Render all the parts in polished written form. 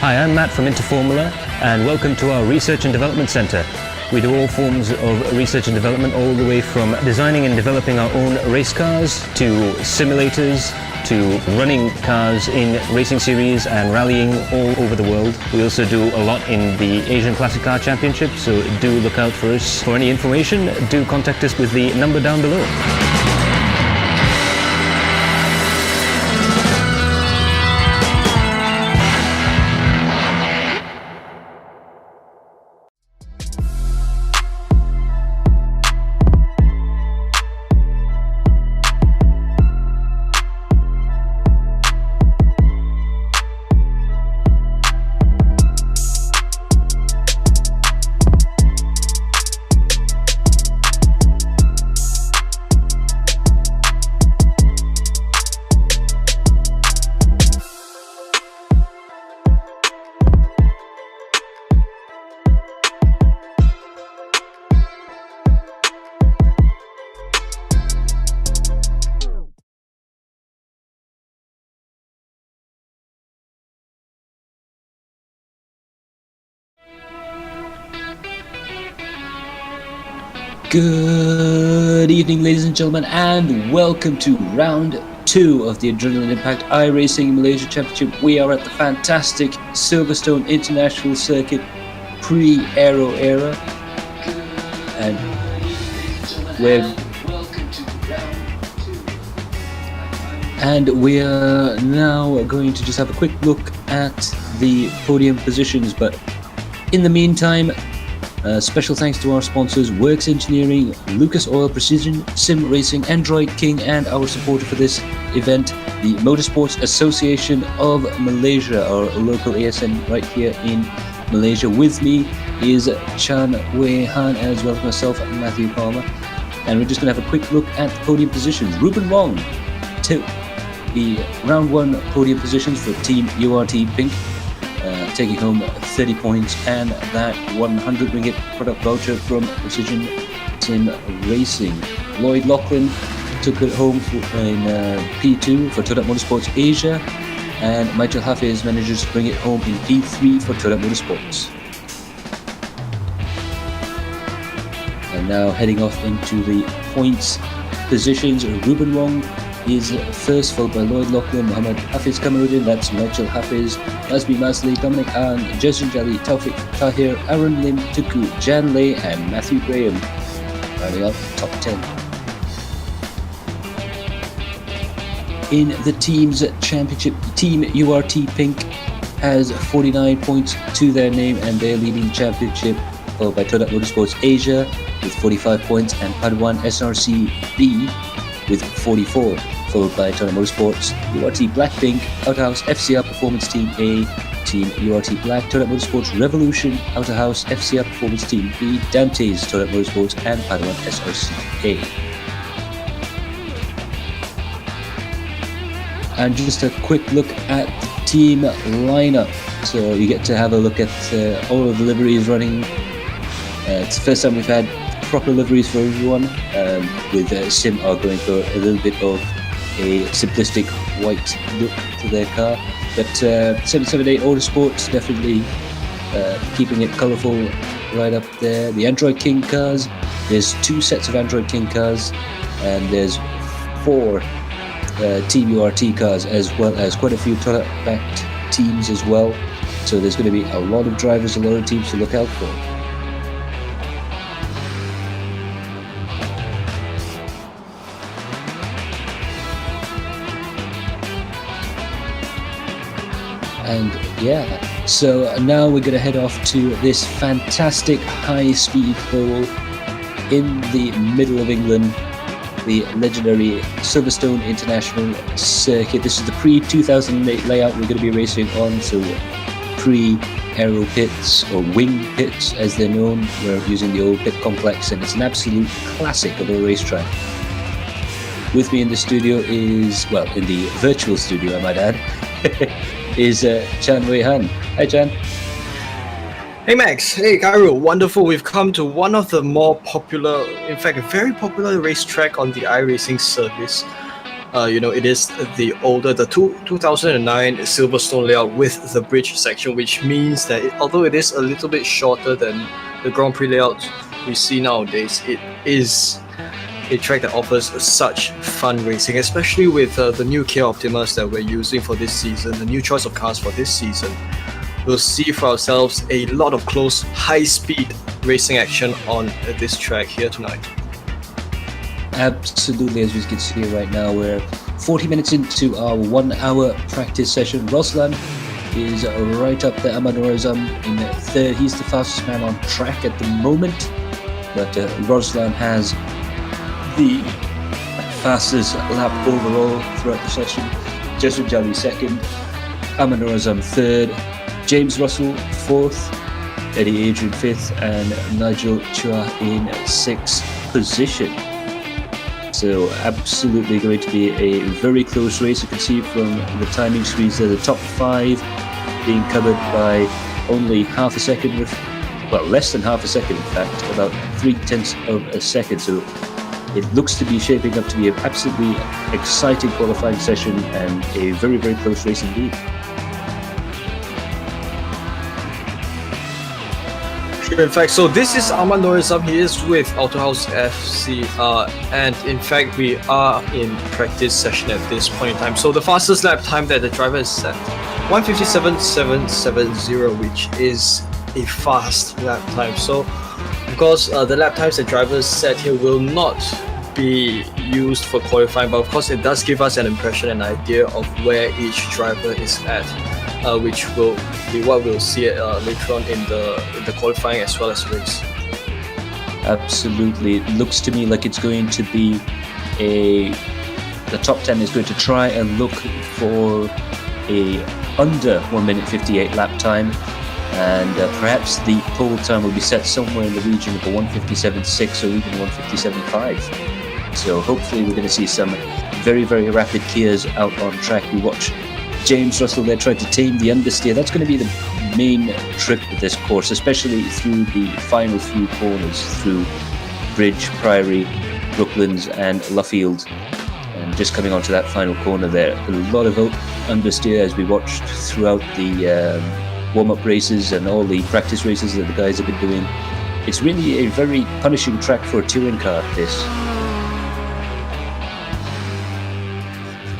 Hi, I'm Matt from Interformula, and welcome to our Research and Development Centre. We do all forms of research and development, all the way from designing and developing our own race cars, to simulators, to running cars in racing series and rallying all over the world. We also do a lot in the Asian Classic Car Championship, so do look out for us. For any information, do contact us with the number down below. Good evening, ladies and gentlemen, and welcome to round 2 of the Adrenaline Impact iRacing Malaysia Championship. We are at the fantastic Silverstone International Circuit pre-Aero era, and we are now going to just have a quick look at the podium positions. But in the meantime, special thanks to our sponsors, Works Engineering, Lucas Oil Precision, Sim Racing, Android King, and our supporter for this event, the Motorsports Association of Malaysia, our local ASM right here in Malaysia. With me is Chan Wei Han, as well as myself, Matthew Palmer. And we're just going to have a quick look at the podium positions. Ruben Wong took the round 1 podium positions for Team URT Pink, taking home 30 points and that 100 ringgit product voucher from Precision Sim Racing. Lloyd Lachlan took it home in P2 for Toyota Motorsports Asia, and Michael Hafiz manages to bring it home in P3 for Toyota Motorsports. And now heading off into the points positions, Ruben Wong is first, followed by Lloyd Lachlan, Muhammad Hafiz Kamaruddin, that's Michael Hafiz, Azmi Masli, Dominic Ahn, Jason Jali, Taufik Tahir, Aaron Lim, Tuku, Jan Lei, and Matthew Graham, rounding out the top 10. In the team's championship, Team URT Pink has 49 points to their name, and they're leading the championship, followed by Toyota Motorsports Asia with 45 points, and Padawan SRC B with 44, followed by Toyota Motorsports, URT Blackpink, Outer House FCR Performance Team A, Team URT Black, Toyota Motorsports Revolution, Outer House FCR Performance Team B, Dante's Toyota Motorsports, and Padawan SRC A. And just a quick look at the team lineup. So you get to have a look at all of the liveries running. It's the first time we've had proper liveries for everyone, with Sim are going for a little bit of a simplistic white look to their car, but 778 Autosports definitely keeping it colourful right up there. The Android King cars, there's 2 sets of Android King cars, and there's 4 Team URT cars, as well as quite a few Toyota-backed teams as well, so there's going to be a lot of drivers, a lot of teams to look out for. And yeah, so now we're going to head off to this fantastic high-speed bowl in the middle of England, the legendary Silverstone International Circuit. This is the pre-2008 layout we're going to be racing on, so pre-aero pits, or wing pits as they're known. We're using the old pit complex, and it's an absolute classic of a racetrack. With me in the studio is, well, in the virtual studio, I might add, is Chan Wei Han. Hi, Chan. Hey, Max. Hey, Kairu. Wonderful. We've come to one of the more popular, in fact, a very popular racetrack on the iRacing service. It is the 2009 Silverstone layout with the bridge section, which means that although it is a little bit shorter than the Grand Prix layout we see nowadays, it is a track that offers such fun racing, especially with the new Kia Optimas that we're using for this season, the new choice of cars for this season. We'll see for ourselves a lot of close, high-speed racing action on this track here tonight. Absolutely, as we can see right now, we're 40 minutes into our 1 hour practice session. Ruslan is right up there. Ahmad Norazam in third. He's the fastest man on track at the moment, but Ruslan has the fastest lap overall throughout the session. Jaswin Jali second, Ahmad Norazam third, James Russell fourth, Eddie Adrian fifth, and Nigel Chua in sixth position. So absolutely going to be a very close race. You can see from the timing screens there, the top five being covered by only half a second, less than half a second in fact, about 0.3 of a second. So it looks to be shaping up to be an absolutely exciting qualifying session and a very, very close race indeed. In fact, so this is Ahmad Norazam. He is with Autohouse FC, and in fact, we are in practice session at this point in time. So the fastest lap time that the driver has set, 1:57.770, which is a fast lap time. So, of course, the lap times the drivers set here will not be used for qualifying, but of course, it does give us an impression, an idea of where each driver is at. Which will be what we'll see later on in the qualifying as well as race. Absolutely, it looks to me like it's going to be the top 10 is going to try and look for a under 1 minute 58 lap time, and perhaps the pole time will be set somewhere in the region of a 1:57.6 or even 1:57.5. So hopefully we're going to see some very, very rapid Kias out on track. We watch James Russell there tried to tame the understeer. That's going to be the main trick with this course, especially through the final few corners, through Bridge, Priory, Brooklands and Luffield. And just coming onto that final corner there, a lot of understeer as we watched throughout the warm-up races and all the practice races that the guys have been doing. It's really a very punishing track for a touring car, this.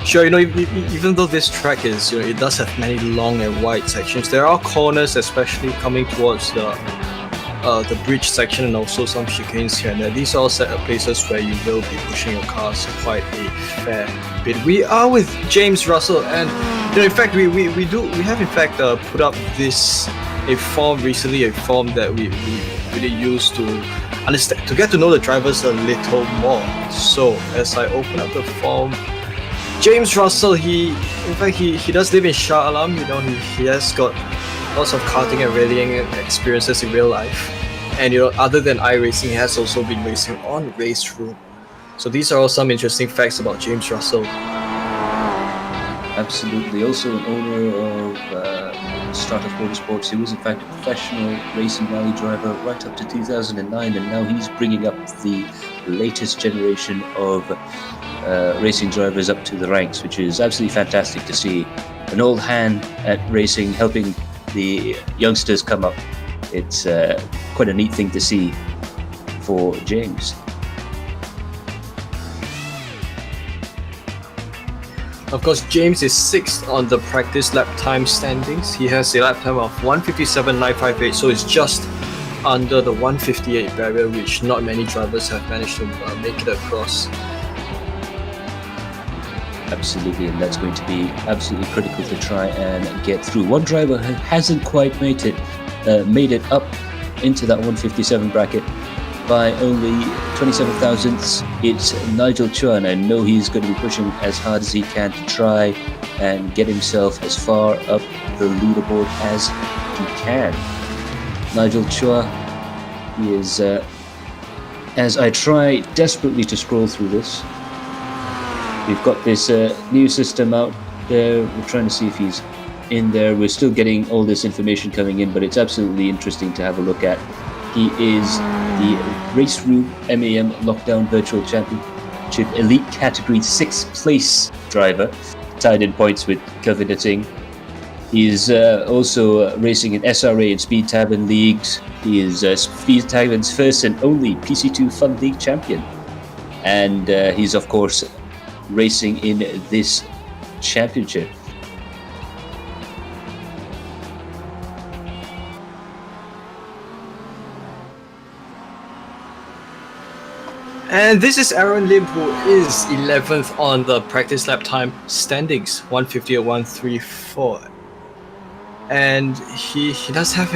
Sure, even though this track is, it does have many long and wide sections, there are corners, especially coming towards the bridge section and also some chicanes here and there. These are all set up places where you will be pushing your cars quite a fair bit. We are with James Russell, and in fact, we have in fact put up a form recently, a form that we really use to understand, to get to know the drivers a little more. So as I open up the form, James Russell, he does live in Shah Alam. He has got lots of karting and rallying experiences in real life, and other than iRacing, he has also been racing on Race Room. So these are all some interesting facts about James Russell. Absolutely, also an owner of Startup Motorsports. He was in fact a professional racing rally driver right up to 2009, and now he's bringing up the latest generation of racing drivers up to the ranks, which is absolutely fantastic to see. An old hand at racing, helping the youngsters come up. It's quite a neat thing to see for James. Of course, James is 6th on the practice lap time standings. He has a lap time of 1:57.958, so it's just under the 1:58 barrier, which not many drivers have managed to make it across. Absolutely, and that's going to be absolutely critical to try and get through. One driver hasn't quite made it up into that 1:57 bracket by only 27 thousandths. It's Nigel Chua, and I know he's going to be pushing as hard as he can to try and get himself as far up the leaderboard as he can. Nigel Chua, he is, as I try desperately to scroll through this, we've got this new system out there. We're trying to see if he's in there. We're still getting all this information coming in, but it's absolutely interesting to have a look at. He is the Race Room MAM Lockdown Virtual Champion. Championship Elite Category 6th place driver, tied in points with Kelvin Etting. He is also racing in SRA and Speed Tavern leagues. He is Speed Tavern's first and only PC2 Fun League champion. And he's, of course, racing in this championship. And this is Aaron Lim, who is 11th on the practice lap time standings, 150.134. And he does have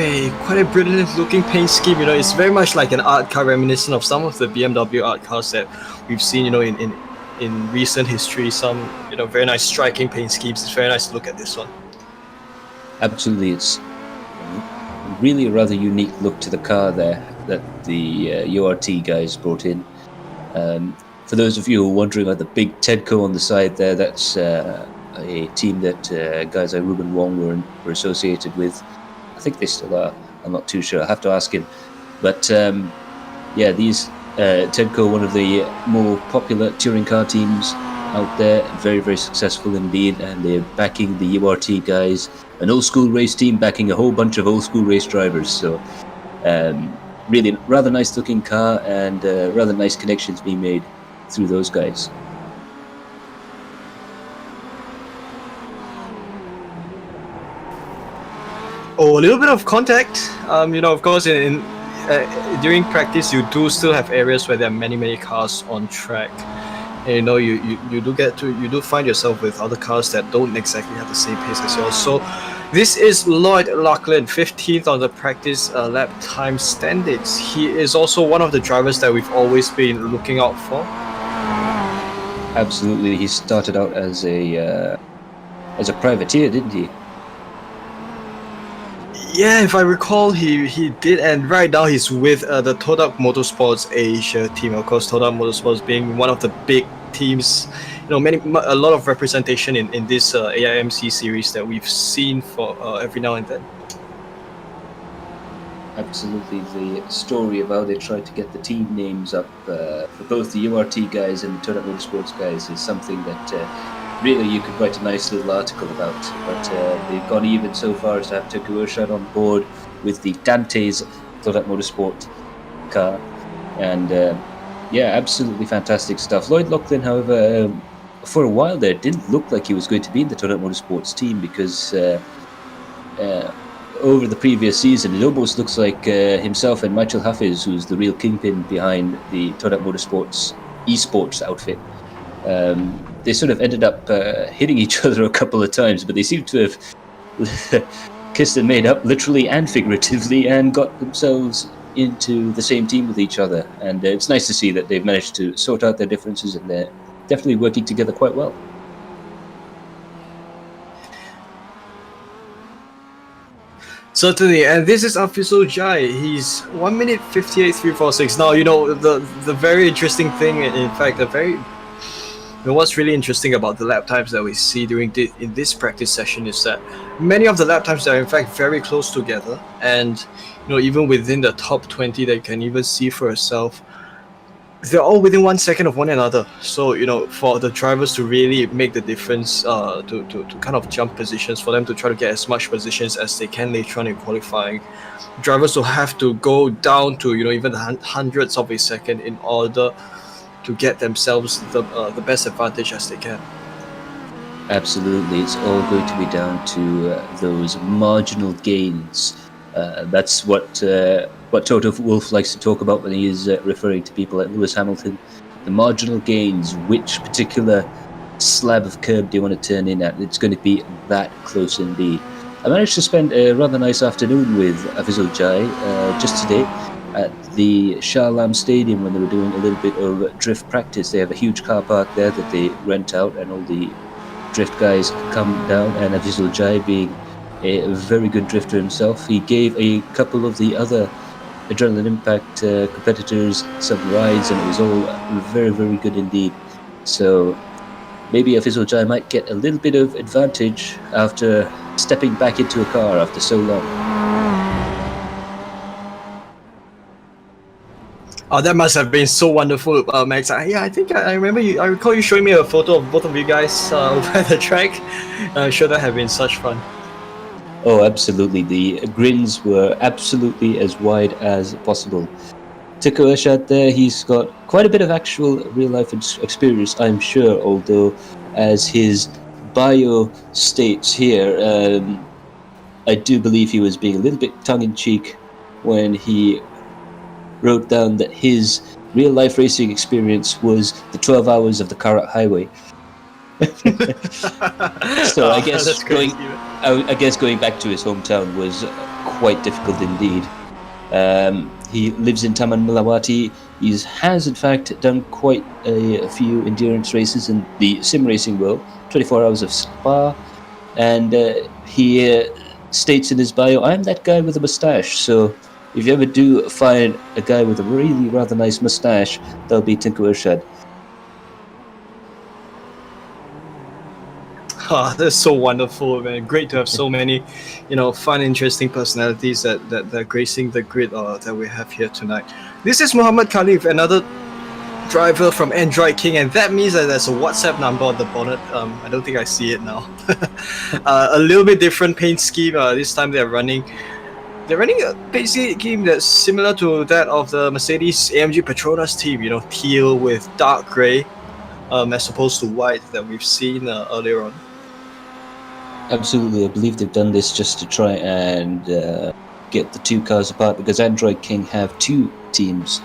quite a brilliant looking paint scheme. You know, it's very much like an art car, reminiscent of some of the BMW art cars that we've seen, you know, in recent history. Some, you know, very nice striking paint schemes. It's very nice to look at this one. Absolutely, it's really a rather unique look to the car there that the URT guys brought in. For those of you who are wondering about the big Tedco on the side there, that's a team that guys like Ruben Wong were associated with. I think they still are. I'm not too sure. I'll have to ask him. But yeah, these Tedco, one of the more popular touring car teams out there, very, very successful indeed, and they're backing the URT guys, an old school race team backing a whole bunch of old school race drivers. So really rather nice looking car, and rather nice connections being made through those guys. Oh, a little bit of contact. You know, of course, during practice, you do still have areas where there are many cars on track. And, you know, you do find yourself with other cars that don't exactly have the same pace as yours. So this is Lloyd Lachlan, 15th on the practice lap time standings. He is also one of the drivers that we've always been looking out for. Absolutely, he started out as a privateer, didn't he? Yeah, if I recall, he did, and right now he's with the Todak Motorsports Asia team. Of course, Todak Motorsports being one of the big teams. You know, a lot of representation in this AIMC series that we've seen for every now and then. Absolutely, the story of how they tried to get the team names up for both the URT guys and the Todak Motorsports guys is something that really you could write a nice little article about. But they've gone even so far as to have Tokyo Oshad on board with the Dante's Todak Motorsport car, and yeah, absolutely fantastic stuff. Lloyd Lachlan, however, for a while there, didn't look like he was going to be in the Todak Motorsports team, because over the previous season, it almost looks like himself and Michael Hafiz, who's the real kingpin behind the Todak Motorsports esports outfit, they sort of ended up hitting each other a couple of times, but they seem to have kissed and made up, literally and figuratively, and got themselves into the same team with each other. And it's nice to see that they've managed to sort out their differences, and they're definitely working together quite well. Certainly, and this is Afisol Jai. He's 1 minute 58.346. Now, you know, the very interesting thing, in fact, what's really interesting about the lap times that we see in this practice session is that many of the lap times are in fact very close together, and you know, even within the top 20 that you can even see for yourself, they're all within 1 second of one another. So, you know, for the drivers to really make the difference, to kind of jump positions, for them to try to get as much positions as they can later on in qualifying, drivers will have to go down to, you know, even the hundredths of a second in order to get themselves the best advantage as they can. Absolutely, it's all going to be down to those marginal gains. That's what Toto Wolff likes to talk about when he is referring to people like Lewis Hamilton. The marginal gains, which particular slab of curb do you want to turn in at? It's going to be that close indeed. I managed to spend a rather nice afternoon with Afizul Jai just today at the Shah Alam Stadium when they were doing a little bit of drift practice. They have a huge car park there that they rent out, and all the drift guys come down, and Afizul Jai, being a very good drifter himself, he gave a couple of the other Adrenaline Impact competitors some rides, and it was all very, very good indeed. So maybe Afizul Jai might get a little bit of advantage after stepping back into a car after so long. Oh, that must have been so wonderful, Max. I think I remember you. I recall you showing me a photo of both of you guys over at the track. I'm sure that have been such fun. Oh, absolutely. The grins were absolutely as wide as possible. Tiko Ashad there, he's got quite a bit of actual real-life experience, I'm sure, although as his bio states here, I do believe he was being a little bit tongue-in-cheek when he wrote down that his real-life racing experience was the 12 hours of the Karak Highway. So I guess that's crazy. I guess going back to his hometown was quite difficult indeed. He lives in Taman Melawati. He has, in fact, done quite a few endurance races in the sim racing world, 24 Hours of Spa, and he states in his bio, I'm that guy with a mustache. So if you ever do find a guy with a really rather nice mustache, that'll be Tinku Irshad. Oh, that's so wonderful, man. Great to have so many, fun, interesting personalities that gracing the grid that we have here tonight. This is Muhammad Khalif, another driver from Android King, and that means that there's a WhatsApp number on the bonnet. I don't think I see it now. A little bit different paint scheme. This time they're running a paint scheme that's similar to that of the Mercedes AMG Petronas team. Teal with dark grey, as opposed to white that we've seen earlier on. Absolutely, I believe they've done this just to try and get the two cars apart, because Android King have two teams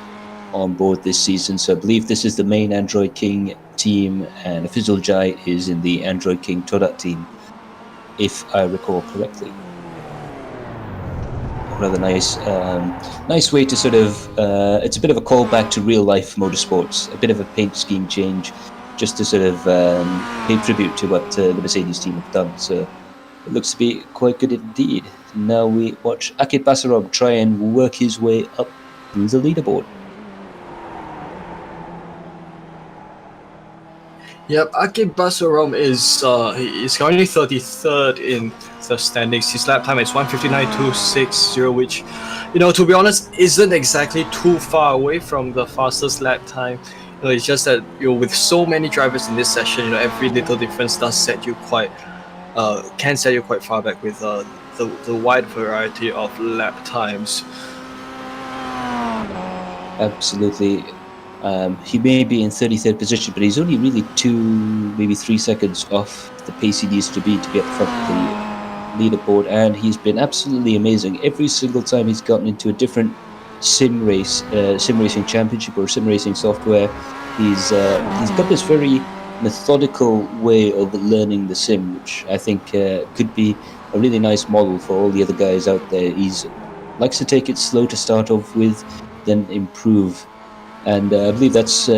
on board this season. So I believe this is the main Android King team, and Fizul Jai is in the Android King Todat team, if I recall correctly. Rather nice way to sort of, it's a bit of a callback to real life motorsports, a bit of a paint scheme change, just to sort of pay tribute to what the Mercedes team have done. So it looks to be quite good indeed. Now we watch Akid Basarov try and work his way up through the leaderboard. Yep, Akid Basarov is currently 33rd in the standings. His lap time is 1:59.260, which, to be honest, isn't exactly too far away from the fastest lap time. It's just that with so many drivers in this session, every little difference does can set you quite far back with the wide variety of lap times. Absolutely. He may be in 33rd position, but he's only really 2, maybe 3 seconds off the pace he needs to be at the front of the leaderboard, and he's been absolutely amazing. Every single time he's gotten into a different sim racing championship or sim racing software, he's got this very methodical way of learning the sim, which I think could be a really nice model for all the other guys out there. He's likes to take it slow to start off with, then improve. And I believe that's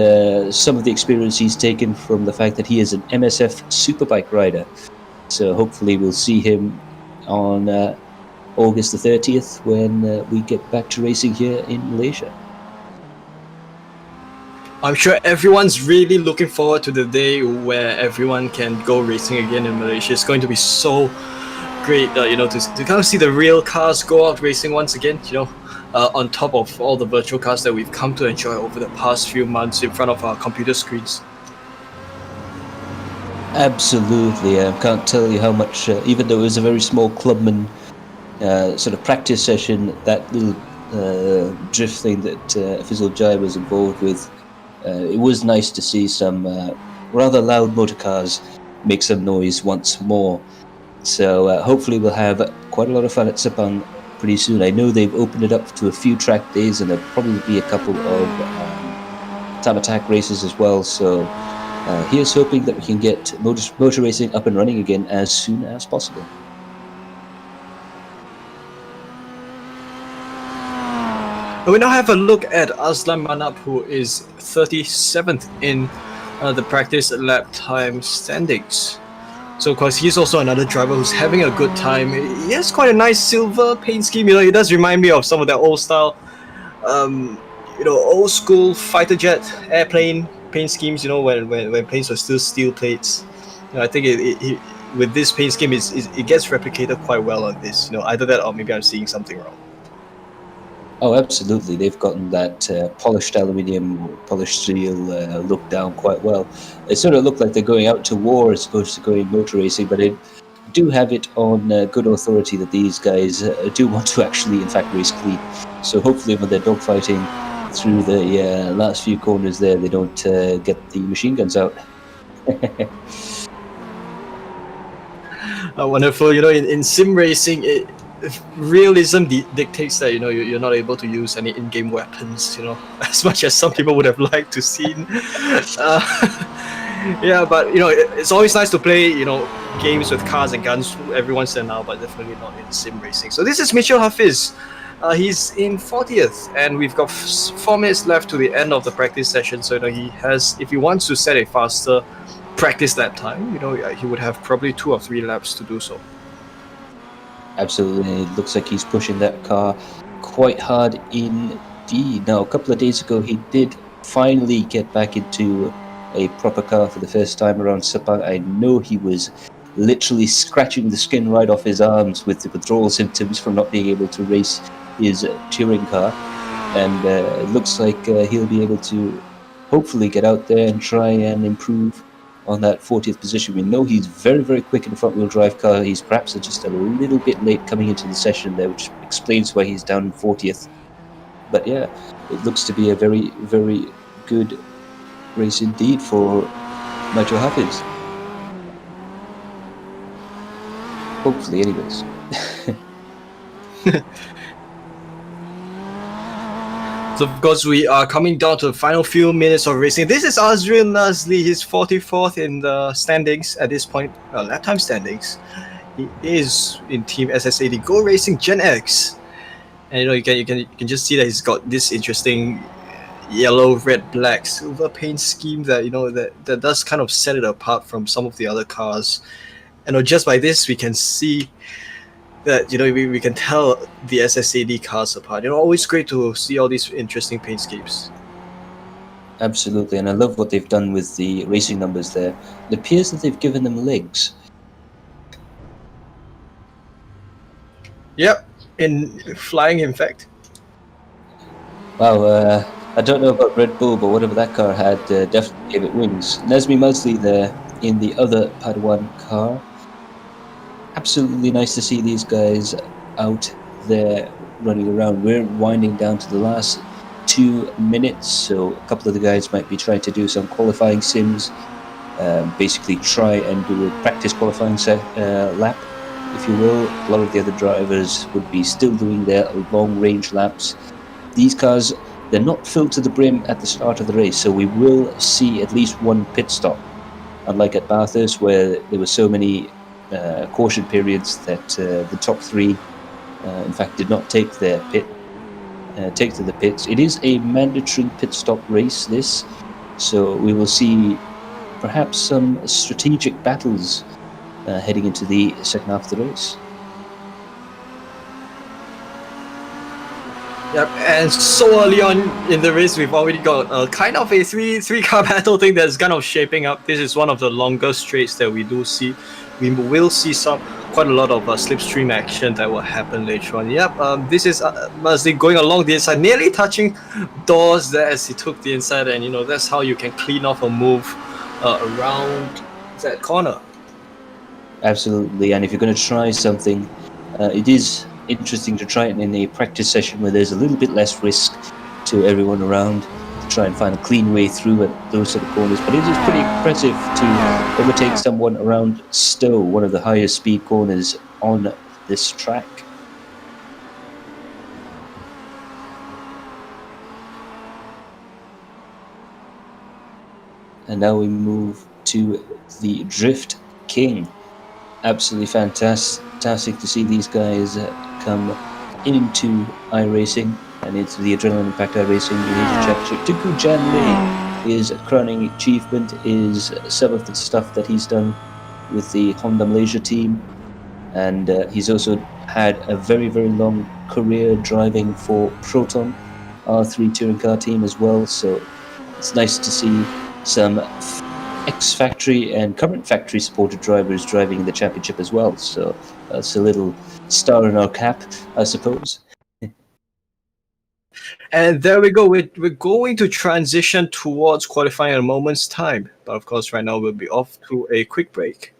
some of the experience he's taken from the fact that he is an MSF Superbike rider. So hopefully we'll see him on August the 30th when we get back to racing here in Malaysia. I'm sure everyone's really looking forward to the day where everyone can go racing again in Malaysia. It's going to be so great, to kind of see the real cars go out racing once again, on top of all the virtual cars that we've come to enjoy over the past few months in front of our computer screens. Absolutely. I can't tell you how much, even though it was a very small clubman sort of practice session, that little drift thing that Fizul Jai was involved with, it was nice to see some rather loud motor cars make some noise once more. So hopefully we'll have quite a lot of fun at Sepang pretty soon. I know they've opened it up to a few track days, and there'll probably be a couple of time attack races as well. So here's hoping that we can get motor racing up and running again as soon as possible. We now have a look at Aslan Manap, who is 37th in the practice lap time standings. So, of course, he's also another driver who's having a good time. He has quite a nice silver paint scheme. It does remind me of some of the old style, old school fighter jet airplane paint schemes. When planes were still steel plates. I think it with this paint scheme, it gets replicated quite well on this. Either that or maybe I'm seeing something wrong. Oh, absolutely. They've gotten that polished aluminium, or polished steel look down quite well. It sort of looked like they're going out to war as opposed to going motor racing, but I do have it on good authority that these guys do want to actually, in fact, race clean. So hopefully, when they're dogfighting through the last few corners there, they don't get the machine guns out. Wonderful. You know, in sim racing, realism dictates that you're not able to use any in-game weapons. You know, as much as some people would have liked to see. Yeah, but it's always nice to play games with cars and guns every once in a while, but definitely not in sim racing. So this is Mitchell Hafiz. He's in 40th, and we've got 4 minutes left to the end of the practice session. So he has, if he wants to set a faster practice lap time, he would have probably 2 or 3 laps to do so. Absolutely. It looks like he's pushing that car quite hard indeed. Now, a couple of days ago, he did finally get back into a proper car for the first time around Sepang. I know he was literally scratching the skin right off his arms with the withdrawal symptoms from not being able to race his touring car. And it looks like he'll be able to hopefully get out there and try and improve on that 40th position. We know he's very, very quick in a front-wheel drive car. He's perhaps just a little bit late coming into the session there, which explains why he's down in 40th. But yeah, it looks to be a very, very good race indeed for Nigel Hafiz. Hopefully, anyways. So of course we are coming down to the final few minutes of racing. This is Azriel Nazli. He's 44th in the standings at this point, lap time standings. He is in Team SSAD Go Racing Gen X, and you can just see that he's got this interesting yellow, red, black, silver paint scheme that that does kind of set it apart from some of the other cars. And just by this we can see that we can tell the SSAD cars apart. Always great to see all these interesting paint schemes. Absolutely, and I love what they've done with the racing numbers there. It appears that they've given them legs. Yep, in flying, in fact. Wow, I don't know about Red Bull, but whatever that car had definitely gave it wings. Nazmi Musli there in the other Padawan car. Absolutely nice to see these guys out there running around. We're winding down to the last 2 minutes, so a couple of the guys might be trying to do some qualifying sims, basically try and do a practice qualifying lap, if you will. A lot of the other drivers would be still doing their long-range laps. These cars, they're not filled to the brim at the start of the race, so we will see at least one pit stop. Unlike at Bathurst, where there were so many caution periods that the top 3, in fact, did not take their take to the pits. It is a mandatory pit stop race, this, so we will see perhaps some strategic battles heading into the second half of the race. Yep, and so early on in the race, we've already got kind of a three car battle thing that's kind of shaping up. This is one of the longer straights that we do see. We will see quite a lot of slipstream action that will happen later on. Yep, this is Mazli going along the inside, nearly touching doors there as he took the inside, and that's how you can clean off a move around that corner. Absolutely, and if you're going to try something, it is interesting to try it in a practice session where there's a little bit less risk to everyone around, to try and find a clean way through at those sort of corners. But it is pretty impressive to overtake someone around Stowe, one of the highest speed corners on this track. And now we move to the Drift King. Absolutely fantastic to see these guys come into iRacing and into the Adrenaline Impact iRacing Asia Championship. Tuku Janle, his crowning achievement is some of the stuff that he's done with the Honda Malaysia team, and he's also had a very, very long career driving for Proton R3 touring car team as well, so it's nice to see some ex-factory and current factory supported drivers driving in the championship as well, so that's a little star in our cap, I suppose. And there we go. We're going to transition towards qualifying in a moment's time. But of course, right now we'll be off to a quick break.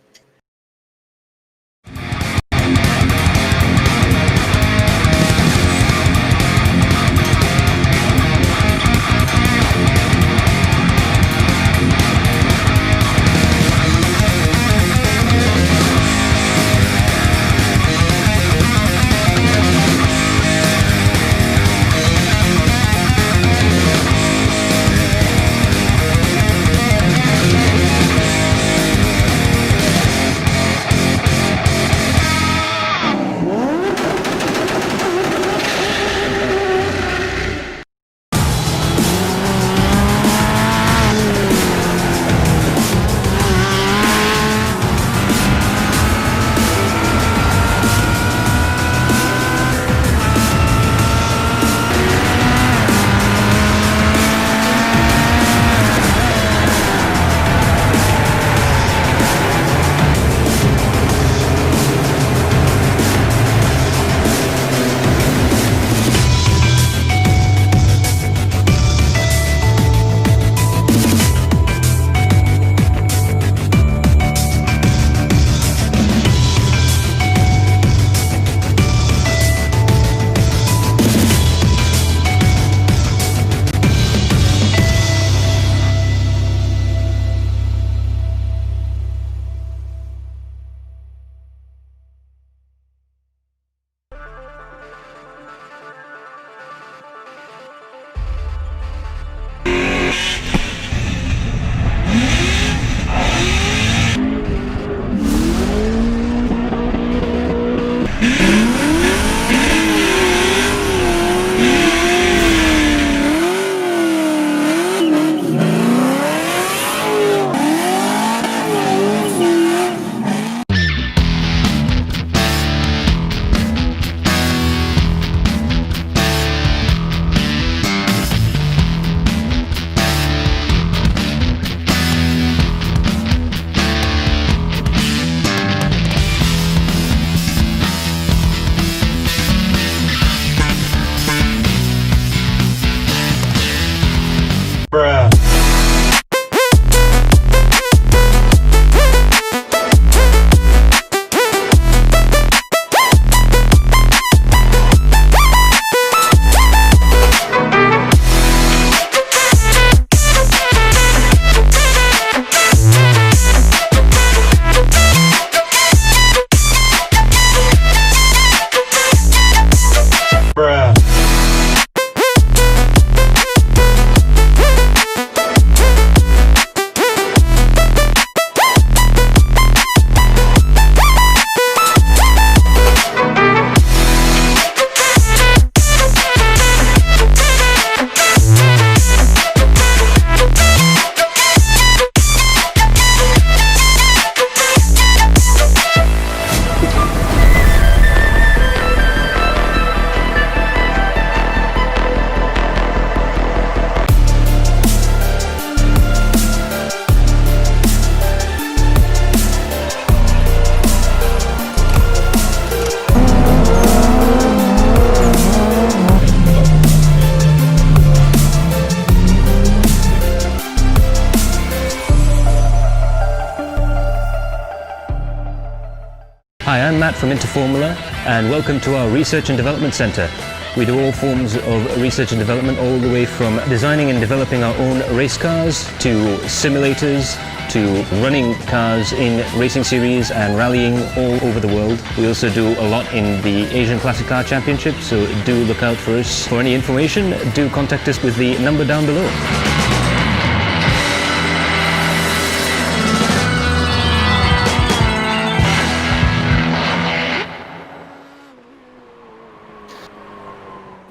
Hi, I'm Matt from Interformula, and welcome to our Research and Development Center. We do all forms of research and development, all the way from designing and developing our own race cars, to simulators, to running cars in racing series and rallying all over the world. We also do a lot in the Asian Classic Car Championship, so do look out for us. For any information, do contact us with the number down below.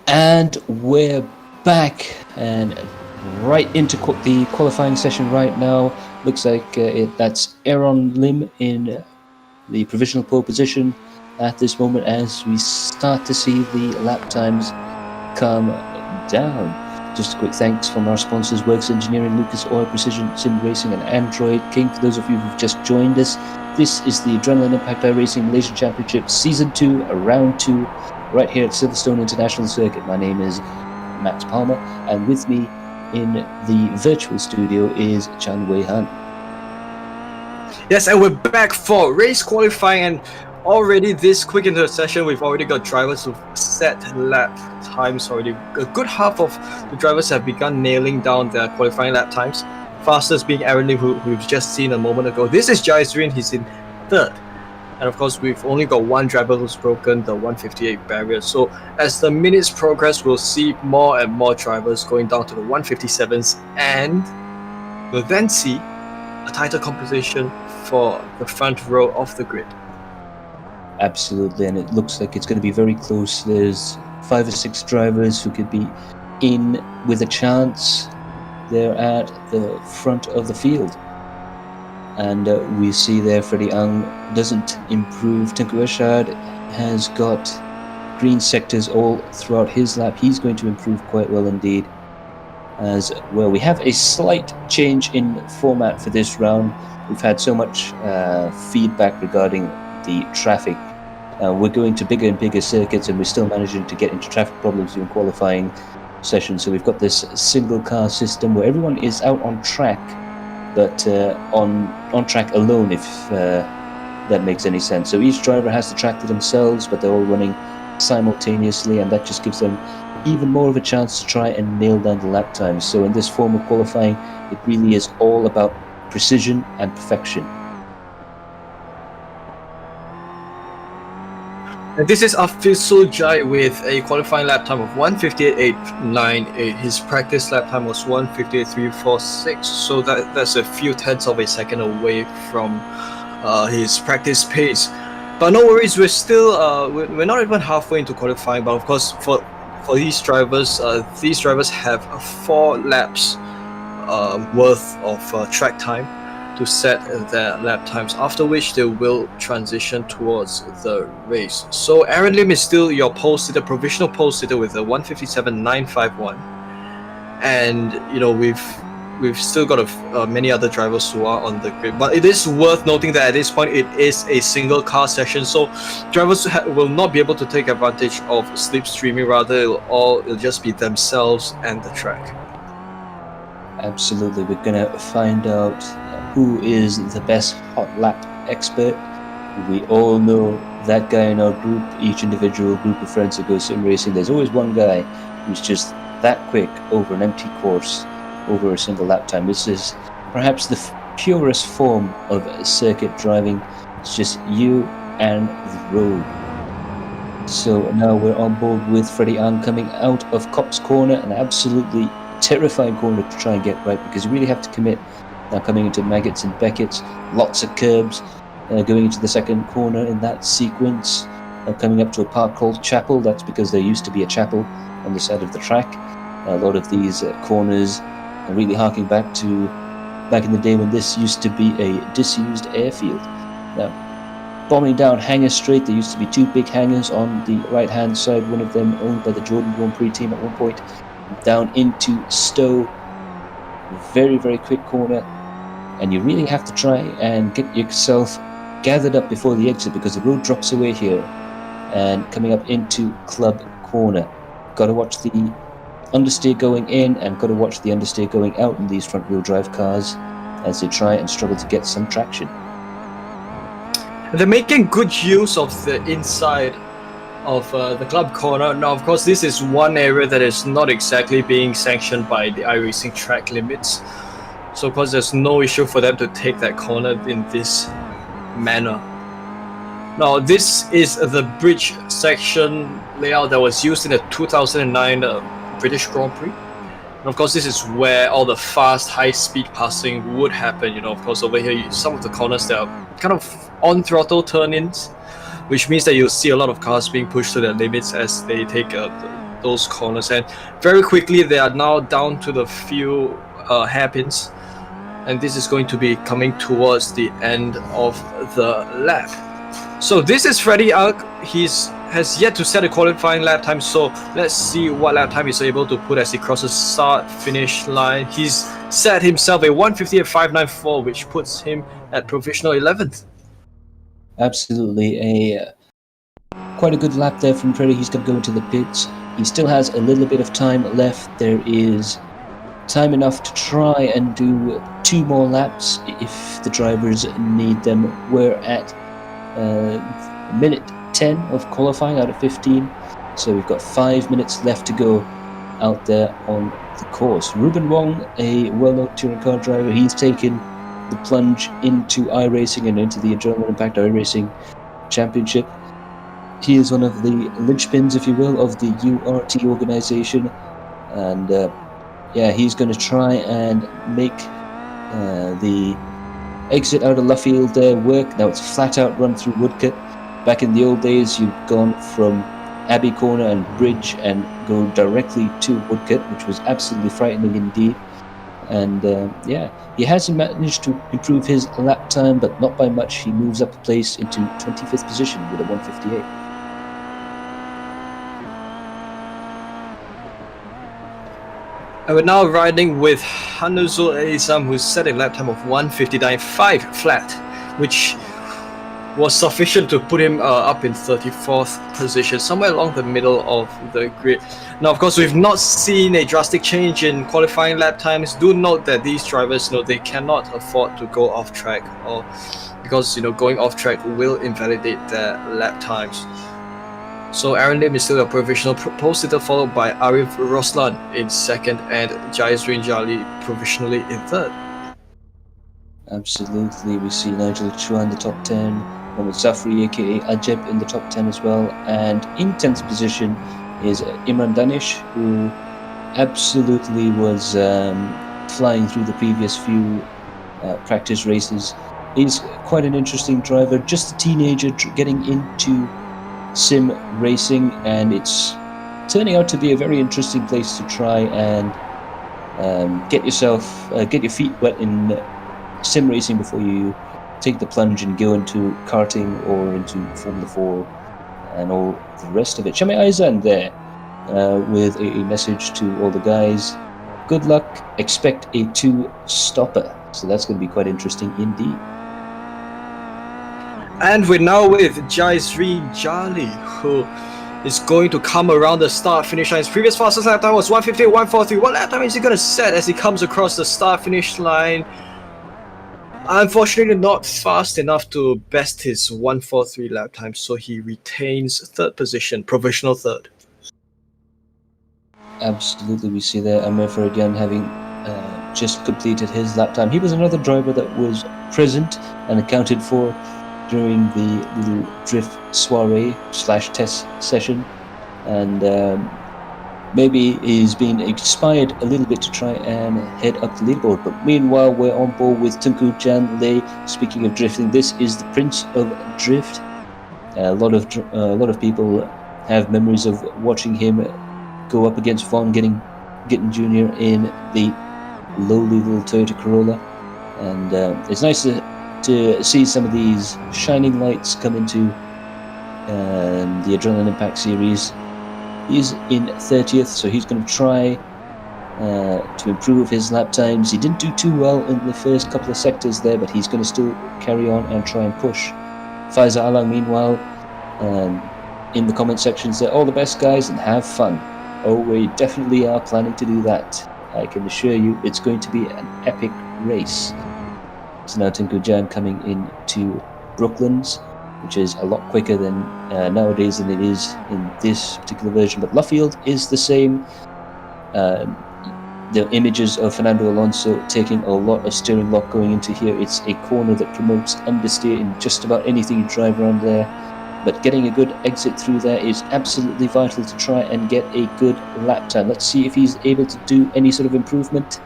And we're back and right into the qualifying session right now. Looks like that's Aaron Lim in the provisional pole position at this moment as we start to see the lap times come down. Just a quick thanks from our sponsors, Works Engineering, Lucas Oil, Precision Sim Racing and Android King. For those of you who've just joined us, this is the Adrenaline Impact iRacing Malaysia Championship Season 2, Round 2, right here at Silverstone International Circuit. My name is Max Palmer, and with me in the virtual studio is Chan Wei Han. Yes, and we're back for race qualifying, and already this quick into the session, we've already got drivers who've set lap times already. A good half of the drivers have begun nailing down their qualifying lap times. Fastest being Aaron Lim, who we've just seen a moment ago. This is Jaisrin, he's in third. And of course, we've only got one driver who's broken the 158 barrier. So as the minutes progress, we'll see more and more drivers going down to the 157s, and we'll then see a tighter composition for the front row of the grid. Absolutely, and it looks like it's going to be very close. There's 5 or 6 drivers who could be in with a chance. They're at the front of the field. And we see there Freddie Ang doesn't improve. Tengku Ershad has got green sectors all throughout his lap. He's going to improve quite well indeed. As well, we have a slight change in format for this round. We've had so much feedback regarding the traffic. We're going to bigger and bigger circuits, and we're still managing to get into traffic problems during qualifying sessions. So we've got this single car system where everyone is out on track, but on track alone, if that makes any sense. So each driver has the track to themselves, but they're all running simultaneously, and that just gives them even more of a chance to try and nail down the lap times. So in this form of qualifying, it really is all about precision and perfection. And this is Afizul Jai with a qualifying lap time of 1:58.898. His practice lap time was 1:58.346. So that's a few tenths of a second away from his practice pace. But no worries, we're still we're not even halfway into qualifying. But of course, for these drivers have 4 laps worth of track time to set their lap times, after which they will transition towards the race. So Aaron Lim is still your pole sitter, provisional pole sitter with a 1:57.951, and you know we've still got many other drivers who are on the grid. But it is worth noting that at this point it is a single car session, so drivers will not be able to take advantage of slipstreaming. Rather, it'll just be themselves and the track. Absolutely, we're gonna find out who is the best hot lap expert. We all know that guy in our group, each individual group of friends who go sim racing. There's always one guy who's just that quick over an empty course, over a single lap time. This is perhaps the purest form of circuit driving. It's just you and the road. So now we're on board with Freddie Ang coming out of Cop's corner, an absolutely terrifying corner to try and get right, because you really have to commit. Now coming into Maggots and Beckett's, lots of curbs, going into the second corner in that sequence, coming up to a park called Chapel. That's because there used to be a chapel on the side of the track. A lot of these corners are really harking back in the day when this used to be a disused airfield. Now, bombing down Hanger Straight, there used to be 2 big hangars on the right hand side, one of them owned by the Jordan Grand Prix team at one point, down into Stowe. Very, very quick corner, and you really have to try and get yourself gathered up before the exit, because the road drops away here. And coming up into Club Corner, got to watch the understeer going in and got to watch the understeer going out in these front wheel drive cars as they try and struggle to get some traction. They're making good use of the inside of the Club Corner. Now, of course, this is one area that is not exactly being sanctioned by the iRacing track limits. So, of course, there's no issue for them to take that corner in this manner. Now, this is the bridge section layout that was used in the 2009 British Grand Prix. And of course, this is where all the fast, high-speed passing would happen. You know, of course, over here, some of the corners that are kind of on-throttle turn-ins, which means that you'll see a lot of cars being pushed to their limits as they take those corners. And very quickly, they are now down to the few hairpins. And this is going to be coming towards the end of the lap. So this is Freddie Ang. He has yet to set a qualifying lap time. So let's see what lap time he's able to put as he crosses start-finish line. He's set himself a 1:58.594, which puts him at provisional 11th. Absolutely, quite a good lap there from Freddie. He's going to go into the pits he still has a little bit of time left. There is time enough to try and do 2 more laps if the drivers need them. We're at minute 10 of qualifying out of 15, so we've got 5 minutes left to go out there on the course. Ruben Wong, a well-known touring car driver, he's taken the plunge into iRacing and into the Adrenaline Impact iRacing Championship. He is one of the linchpins, if you will, of the URT organization, and he's going to try and make the exit out of Luffield work. Now it's flat out run through Woodcut. Back in the old days, you've gone from Abbey Corner and Bridge and go directly to Woodcut, which was absolutely frightening indeed. And he hasn't managed to improve his lap time, but not by much. He moves up a place into 25th position with a 158. And we're now riding with Hanuzul Isam, who set a lap time of 1:59.5 flat, which was sufficient to put him up in 34th position, somewhere along the middle of the grid. Now, of course, we've not seen a drastic change in qualifying lap times. Do note that these drivers, they cannot afford to go off track, or because going off track will invalidate their lap times. So Aaron Lim is still a provisional positor, followed by Arif Roslan in second and Jaisrin Jali provisionally in third. Absolutely, we see Nigel Chua in the top 10, Mohamed Safri aka Ajeb in the top 10 as well, and in 10th position is Imran Danish, who absolutely was flying through the previous few practice races. He's quite an interesting driver, just a teenager getting into sim racing, and it's turning out to be a very interesting place to try and get your feet wet in sim racing before you take the plunge and go into karting or into Formula 4 and all the rest of it. Shami Aizan there with a message to all the guys. Good luck, expect a 2-stopper. So that's going to be quite interesting indeed. And we're now with Jaisri Jali, who is going to come around the start-finish line. His previous fastest lap time was 1:58.143. What lap time is he going to set as he comes across the start-finish line? Unfortunately, not fast enough to best his 1:43 lap time, so he retains third position, provisional third. Absolutely, we see there Amir Faradian having just completed his lap time. He was another driver that was present and accounted for during the little drift soiree / test session, and maybe he's been inspired a little bit to try and head up the leaderboard. But meanwhile, we're on board with Tunku Jan Lei. Speaking of drifting, this is the Prince of Drift. A lot of people have memories of watching him go up against Von Gittin Jr. in the lowly little Toyota Corolla, and it's nice to see some of these shining lights come into the Adrenaline Impact series. He's in 30th, so he's going to try to improve his lap times. He didn't do too well in the first couple of sectors there, but he's going to still carry on and try and push. Faiza Alang, meanwhile, in the comment sections there, all the best guys and have fun. Oh, we definitely are planning to do that. I can assure you it's going to be an epic race. So now Tunku Jan coming into Brooklands, which is a lot quicker than nowadays than it is in this particular version. But Luffield is the same. The images of Fernando Alonso taking a lot of steering lock going into here. It's a corner that promotes understeer in just about anything you drive around there. But getting a good exit through there is absolutely vital to try and get a good lap time. Let's see if he's able to do any sort of improvement.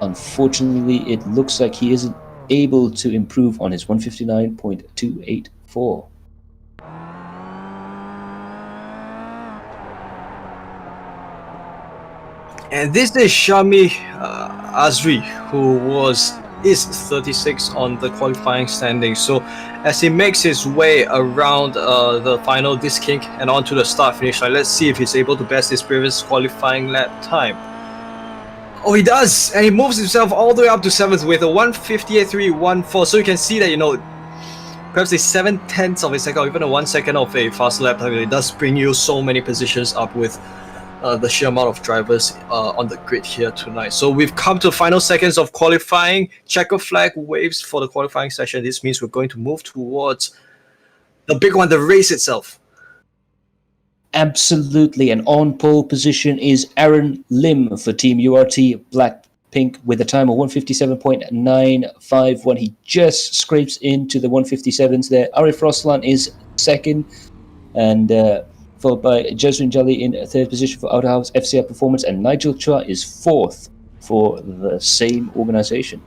Unfortunately, it looks like he isn't able to improve on his 1:59.284. And this is Shami Azri, who is 36 on the qualifying standing. So as he makes his way around the final disc kink and onto the start finish line, let's see if he's able to best his previous qualifying lap time. Oh, he does, and he moves himself all the way up to 7th with a 1:58.314. So you can see that perhaps a 7/10 of a second or even a 1 second of a faster lap time, it does bring you so many positions up with the sheer amount of drivers on the grid here tonight. So we've come to the final seconds of qualifying. Checker flag waves for the qualifying session. This means we're going to move towards the big one, the race itself. Absolutely, and on pole position is Aaron Lim for Team URT Blackpink with a time of 157.951. He just scrapes into the 157s there. Arif Roslan is second, and followed by Jaswin Jali in third position for Outer House FCR Performance, and Nigel Chua is fourth for the same organization.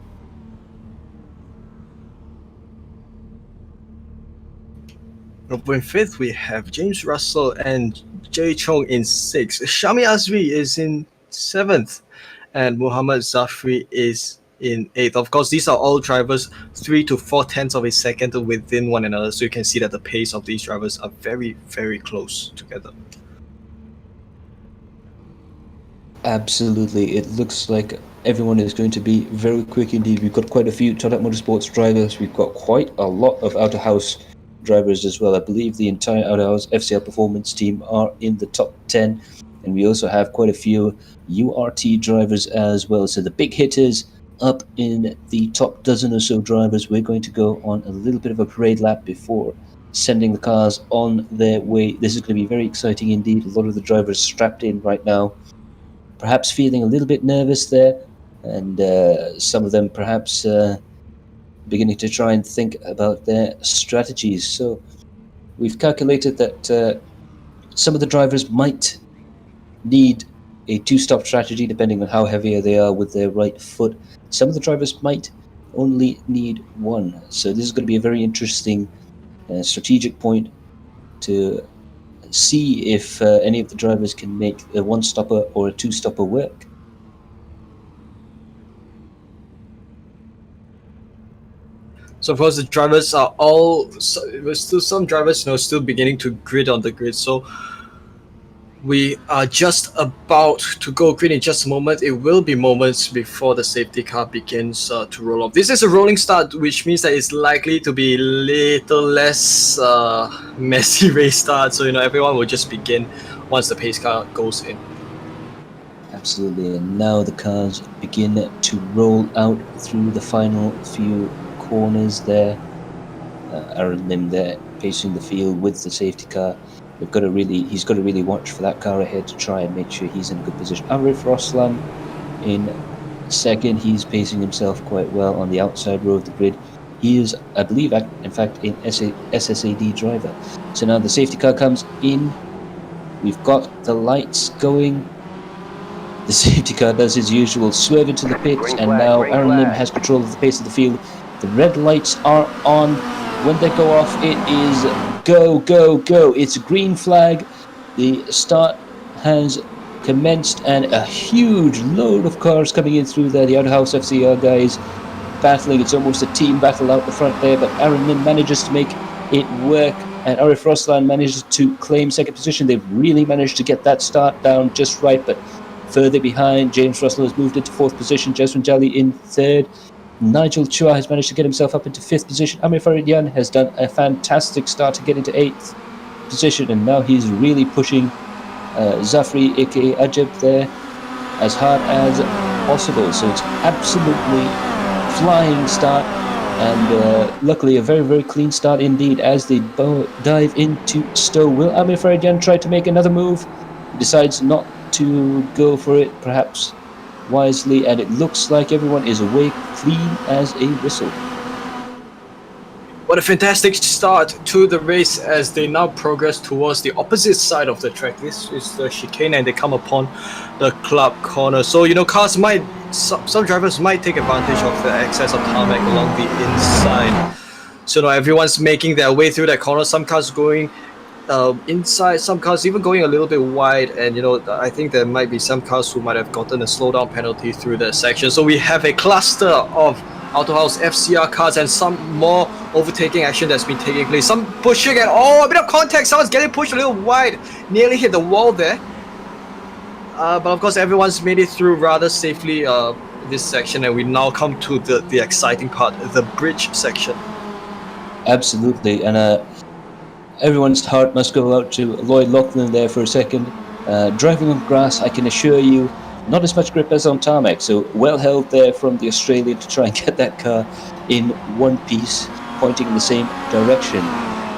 In fifth, we have James Russell and Jay Chong in sixth. Shami Azri is in seventh, and Muhammad Zafri is in eighth. Of course, these are all drivers 3 to 4 tenths of a second within one another, so you can see that the pace of these drivers are very, very close together. Absolutely, it looks like everyone is going to be very quick indeed. We've got quite a few Tata Motorsports drivers. We've got quite a lot of Outer House drivers as well. I believe the entire Outer House FCR Performance team are in the top 10, and we also have quite a few URT drivers as well. So the big hitters up in the top dozen or so drivers. We're going to go on a little bit of a parade lap before sending the cars on their way. This is going to be very exciting indeed. A lot of the drivers strapped in right now, perhaps feeling a little bit nervous there, and some of them perhaps beginning to try and think about their strategies. So we've calculated that some of the drivers might need a two-stop strategy depending on how heavy they are with their right foot. Some of the drivers might only need one. So this is going to be a very interesting strategic point to see if any of the drivers can make a one-stopper or a two-stopper work. So of course the drivers are all, still some drivers still beginning to grid on the grid. So we are just about to go green in just a moment. It will be moments before the safety car begins to roll off. This is a rolling start, which means that it's likely to be a little less messy race start. So everyone will just begin once the pace car goes in. Absolutely, and now the cars begin to roll out through the final few corners there. Aaron Lim there pacing the field with the safety car. He's got to really watch for that car ahead to try and make sure he's in a good position. Arif Roslan in second. He's pacing himself quite well on the outside row of the grid. He is, I believe, in fact, an SSAD driver. So now the safety car comes in. We've got the lights going. The safety car does his usual swerve into the pits, and now Aaron Lim has control of the pace of the field. The red lights are on. When they go off, it is go, go, go. It's a green flag. The start has commenced, and a huge load of cars coming in through there. The Outer House FCR guys battling. It's almost a team battle out the front there, but Aaron Lim manages to make it work, and Arif Roslan manages to claim second position. They've really managed to get that start down just right, but further behind, James Russell has moved into fourth position. Jaswin Jali in third. Nigel Chua has managed to get himself up into fifth position. Amir Faridian has done a fantastic start to get into eighth position, and now he's really pushing Zafri, aka Ajab, there as hard as possible. So it's absolutely flying start, and luckily a very, very clean start indeed as they dive into Stowe. Will Amir Faridian try to make another move? He decides not to go for it, perhaps wisely, and it looks like everyone is away clean as a whistle. What a fantastic start to the race as they now progress towards the opposite side of the track. This is the chicane, and they come upon the club corner. So cars some drivers might take advantage of the excess of tarmac along the inside. So everyone's making their way through that corner. Some cars going inside, some cars even going a little bit wide, and I think there might be some cars who might have gotten a slowdown penalty through that section. So we have a cluster of Outer House FCR cars and some more overtaking action that's been taking place. Some pushing, and a bit of contact. Someone's getting pushed a little wide, nearly hit the wall there. But of course everyone's made it through rather safely this section, and we now come to the exciting part, the bridge section. Absolutely, and everyone's heart must go out to Lloyd Loughlin there for a second. Driving on grass, I can assure you, not as much grip as on tarmac, so well held there from the Australian to try and get that car in one piece, pointing in the same direction.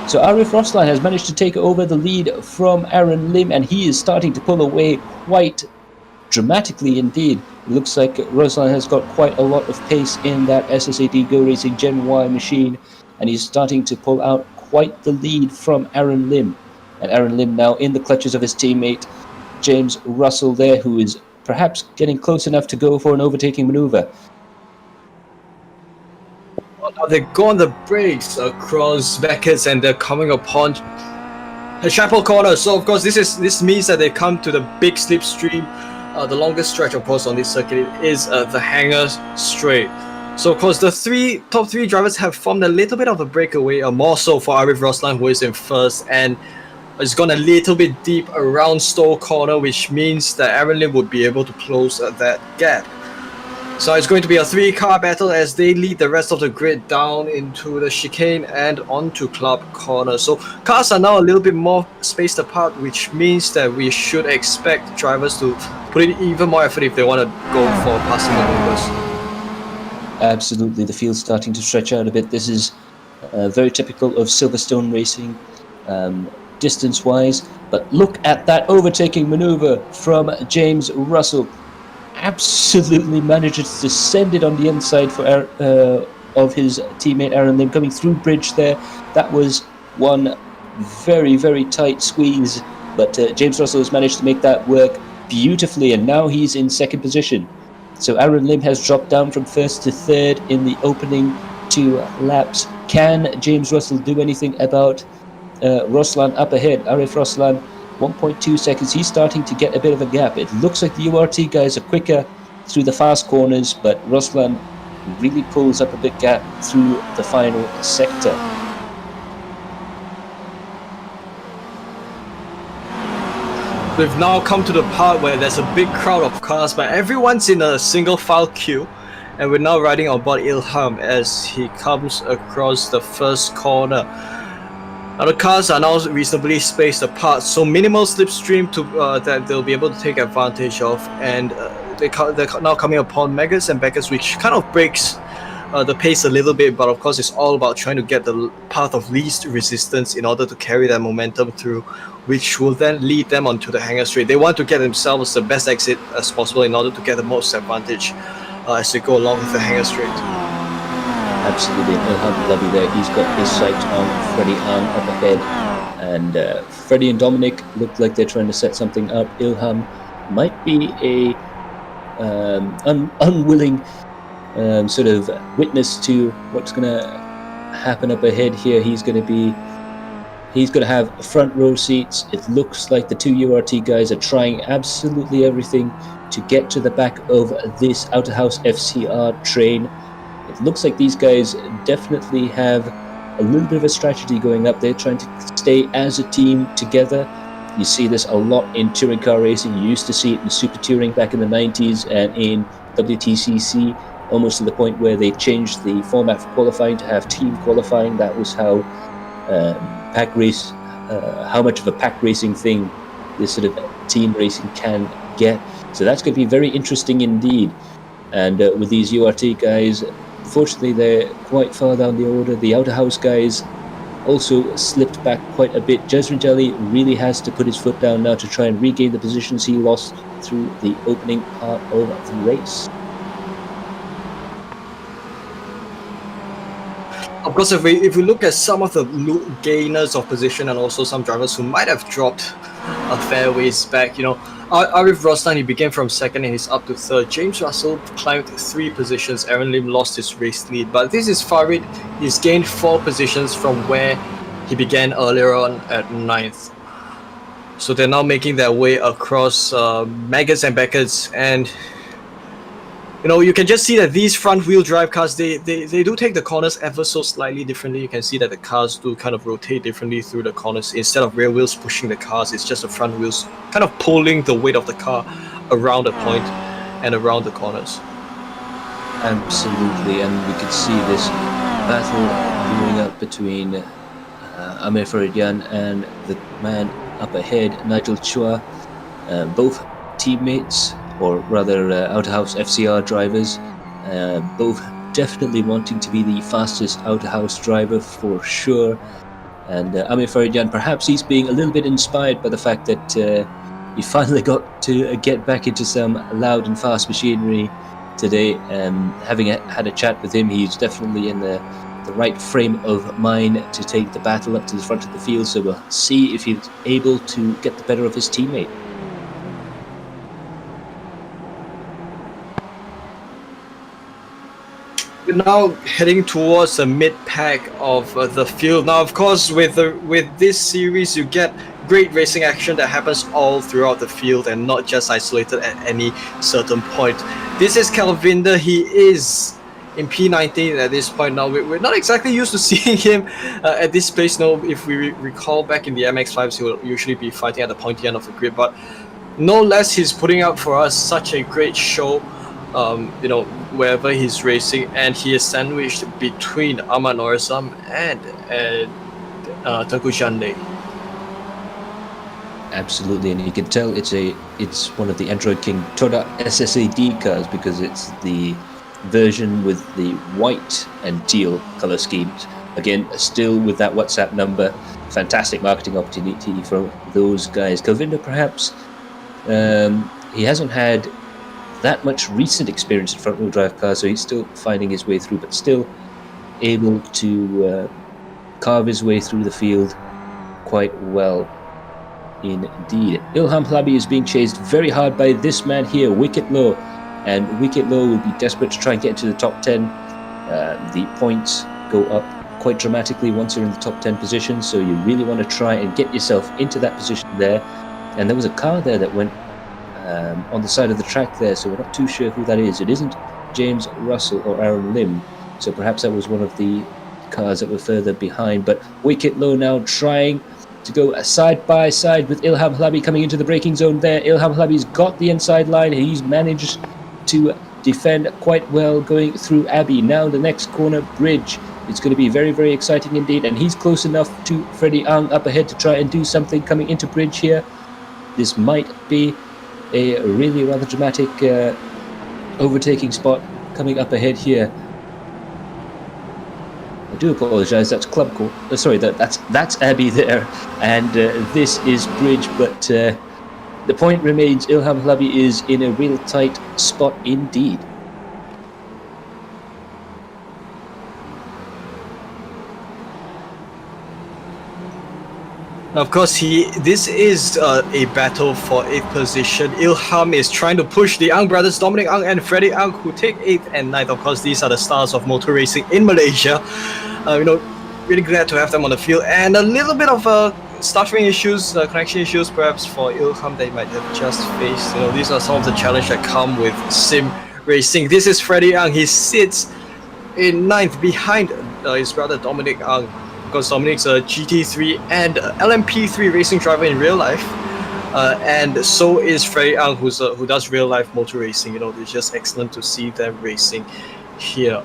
So Arif Roslan has managed to take over the lead from Aaron Lim, and he is starting to pull away quite dramatically indeed. It looks like Roslan has got quite a lot of pace in that SSAT Go Racing Gen Y machine, and he's starting to pull out quite the lead from Aaron Lim. And Aaron Lim now in the clutches of his teammate James Russell there, who is perhaps getting close enough to go for an overtaking maneuver. Now they go on the brakes across Beckett's and they're coming upon the Chapel corner. So of course this means that they come to the big slipstream. The longest stretch of course on this circuit is the Hangar Straight. So of course the top three drivers have formed a little bit of a breakaway, more so for Arif Roslan, who is in first, and it's gone a little bit deep around Stowe corner, which means that Aaron Lim would be able to close that gap. So it's going to be a 3-car battle as they lead the rest of the grid down into the chicane and onto Club corner. So cars are now a little bit more spaced apart, which means that we should expect drivers to put in even more effort if they want to go for passing maneuvers. Absolutely, the field's starting to stretch out a bit. This is very typical of Silverstone racing, distance-wise. But look at that overtaking maneuver from James Russell. Absolutely manages to send it on the inside for of his teammate Aaron Lim, coming through bridge there. That was one very, very tight squeeze, but James Russell has managed to make that work beautifully, and now he's in second position. So Aaron Lim has dropped down from first to third in the opening 2 laps. Can James Russell do anything about Roslan up ahead? Arif Roslan, 1.2 seconds. He's starting to get a bit of a gap. It looks like the URT guys are quicker through the fast corners, but Roslan really pulls up a big gap through the final sector. We've now come to the part where there's a big crowd of cars, but everyone's in a single file queue, and we're now riding on board Ilham as he comes across the first corner. Now the cars are now reasonably spaced apart, so minimal slipstream that they'll be able to take advantage of, and they're now coming upon Megas and Beckers, which kind of breaks the pace a little bit, but of course it's all about trying to get the path of least resistance in order to carry that momentum through, which will then lead them onto the Hangar Straight. They want to get themselves the best exit as possible in order to get the most advantage as they go along with the Hangar Straight. Absolutely, Ilham Levy there. He's got his sights on Freddie Ang up ahead, and Freddie and Dominic look like they're trying to set something up. Ilham might be a unwilling sort of witness to what's going to happen up ahead here. He's going to have front row seats. It looks like the 2 URT guys are trying absolutely everything to get to the back of this Outer House FCR train. It looks like these guys definitely have a little bit of a strategy going up. They're trying to stay as a team together. You see this a lot in touring car racing. You used to see it in Super Touring back in the 90s and in WTCC, almost to the point where they changed the format for qualifying to have team qualifying. That was how how much of a pack racing thing this sort of team racing can get. So that's going to be very interesting indeed. And with these URT guys, fortunately they're quite far down the order. The Outer House guys also slipped back quite a bit. Jezrin Jelly really has to put his foot down now to try and regain the positions he lost through the opening part of the race. Of course, if we look at some of the gainers of position and also some drivers who might have dropped a fair ways back, Arif Roslan, he began from second and he's up to third. James Russell climbed 3 positions. Aaron Lim lost his race lead, but this is Farid. He's gained 4 positions from where he began earlier on at 9th. So they're now making their way across Megas and Beckers, and you can just see that these front-wheel drive cars, they do take the corners ever so slightly differently. You can see that the cars do kind of rotate differently through the corners. Instead of rear wheels pushing the cars, it's just the front wheels kind of pulling the weight of the car around the point and around the corners. Absolutely, and we could see this battle brewing up between Amir Faridian and the man up ahead, Nigel Chua, both teammates, or rather out-of-house FCR drivers, both definitely wanting to be the fastest out-of-house driver for sure. And Amir Faridian, perhaps he's being a little bit inspired by the fact that he finally got to get back into some loud and fast machinery today. Having had a chat with him, he's definitely in the right frame of mind to take the battle up to the front of the field. So we'll see if he's able to get the better of his teammate. We're now heading towards the mid-pack of the field. Now, of course, with this series, you get great racing action that happens all throughout the field and not just isolated at any certain point. This is Calvinder. He is in P19 at this point now. We're not exactly used to seeing him at this place. No, if we recall back in the MX5s, he will usually be fighting at the pointy end of the grid, but no less, he's putting up for us such a great show. Wherever he's racing, and he is sandwiched between Ahmad Norazam and Tengku Shande. Absolutely, and you can tell it's one of the Android King Toda SSAD cars because it's the version with the white and teal color schemes. Again, still with that WhatsApp number. Fantastic marketing opportunity for those guys. Calvinder, perhaps he hasn't had that much recent experience in front-wheel drive cars, so he's still finding his way through, but still able to carve his way through the field quite well indeed. Ilham Hlabi is being chased very hard by this man here, Wicket Low, and Wicket Low will be desperate to try and get into the top 10. The points go up quite dramatically once you're in the top 10 position, so you really want to try and get yourself into that position there. And there was a car there that went on the side of the track there, so we're not too sure who that is. It isn't James Russell or Aaron Lim, so perhaps that was one of the cars that were further behind. But Wicket Low now trying to go side by side with Ilham Hlabi coming into the braking zone there. Ilham Hlabi's got the inside line. He's managed to defend quite well going through Abbey. Now the next corner, Bridge. It's going to be very, very exciting indeed, and he's close enough to Freddie Ang up ahead to try and do something coming into Bridge here. This might be a really rather dramatic overtaking spot coming up ahead here. I do apologise. That's Club Court. Sorry, that's Abbey there, and this is Bridge. But the point remains: Ilham Hlabi is in a real tight spot indeed. Of course, this is a battle for 8th position. Ilham is trying to push the Ang brothers, Dominic Ang and Freddie Ang, who take 8th and 9th. Of course, these are the stars of motor racing in Malaysia. Really glad to have them on the field. And a little bit of stuttering issues, connection issues, perhaps for Ilham they might have just faced. These are some of the challenges that come with sim racing. This is Freddie Ang. He sits in 9th behind his brother Dominic Ang. Because Dominic's a GT3 and LMP3 racing driver in real life, and so is Freddie Ang, who does real life motor racing. It's just excellent to see them racing here.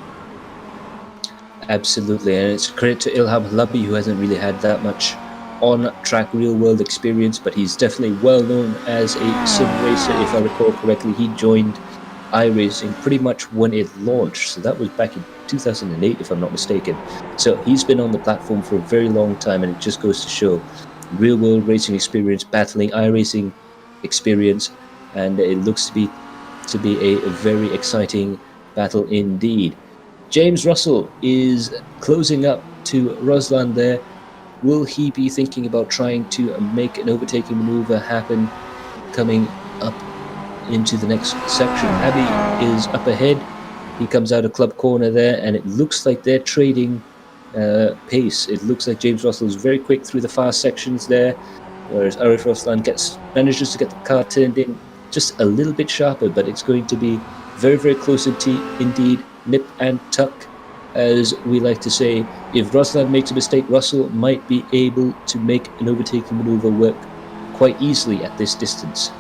Absolutely, and it's credit to Ilham Hlabi, who hasn't really had that much on-track real-world experience, but he's definitely well known as a sim racer. If I recall correctly, he joined iRacing pretty much when it launched, so that was back in 2008 if I'm not mistaken. So he's been on the platform for a very long time, and it just goes to show real world racing experience, battling iRacing experience, and it looks to be a very exciting battle indeed. James Russell is closing up to Ruslan there. Will he be thinking about trying to make an overtaking maneuver happen coming up into the next section? Abbey is up ahead. He comes out of Club Corner there, and it looks like they're trading pace. It looks like James Russell is very quick through the fast sections there, whereas Arif Ruslan manages to get the car turned in just a little bit sharper, but it's going to be very, very close indeed, nip and tuck, as we like to say. If Ruslan makes a mistake, Russell might be able to make an overtaking maneuver work quite easily at this distance.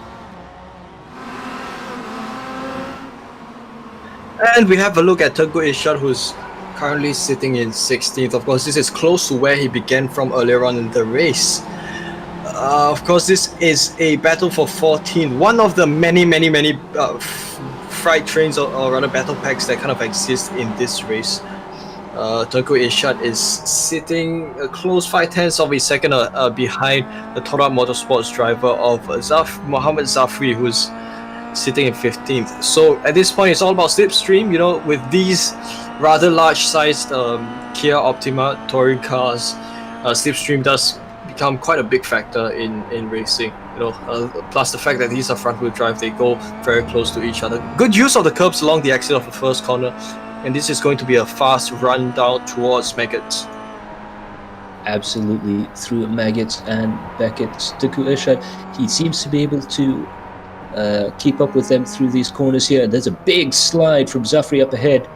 And we have a look at Tengku Irsyad, who's currently sitting in 16th. Of course, this is close to where he began from earlier on in the race. Of course, this is a battle for 14th. One of the many freight trains or rather battle packs that kind of exist in this race. Tengku Irsyad is sitting a close 0.5 of a second behind the Torat Motorsports driver of Mohammed Zafri, who's sitting in 15th. So at this point, it's all about slipstream. You know, with these rather large-sized Kia Optima touring cars, slipstream does become quite a big factor in racing. You know, plus the fact that these are front-wheel drive, they go very close to each other. Good use of the curbs along the exit of the first corner. And this is going to be a fast run down towards Maggots. Absolutely, through Maggots and Beckett's. Tengku Irsyad, he seems to be able to keep up with them through these corners here. And there's a big slide from Zafri up ahead.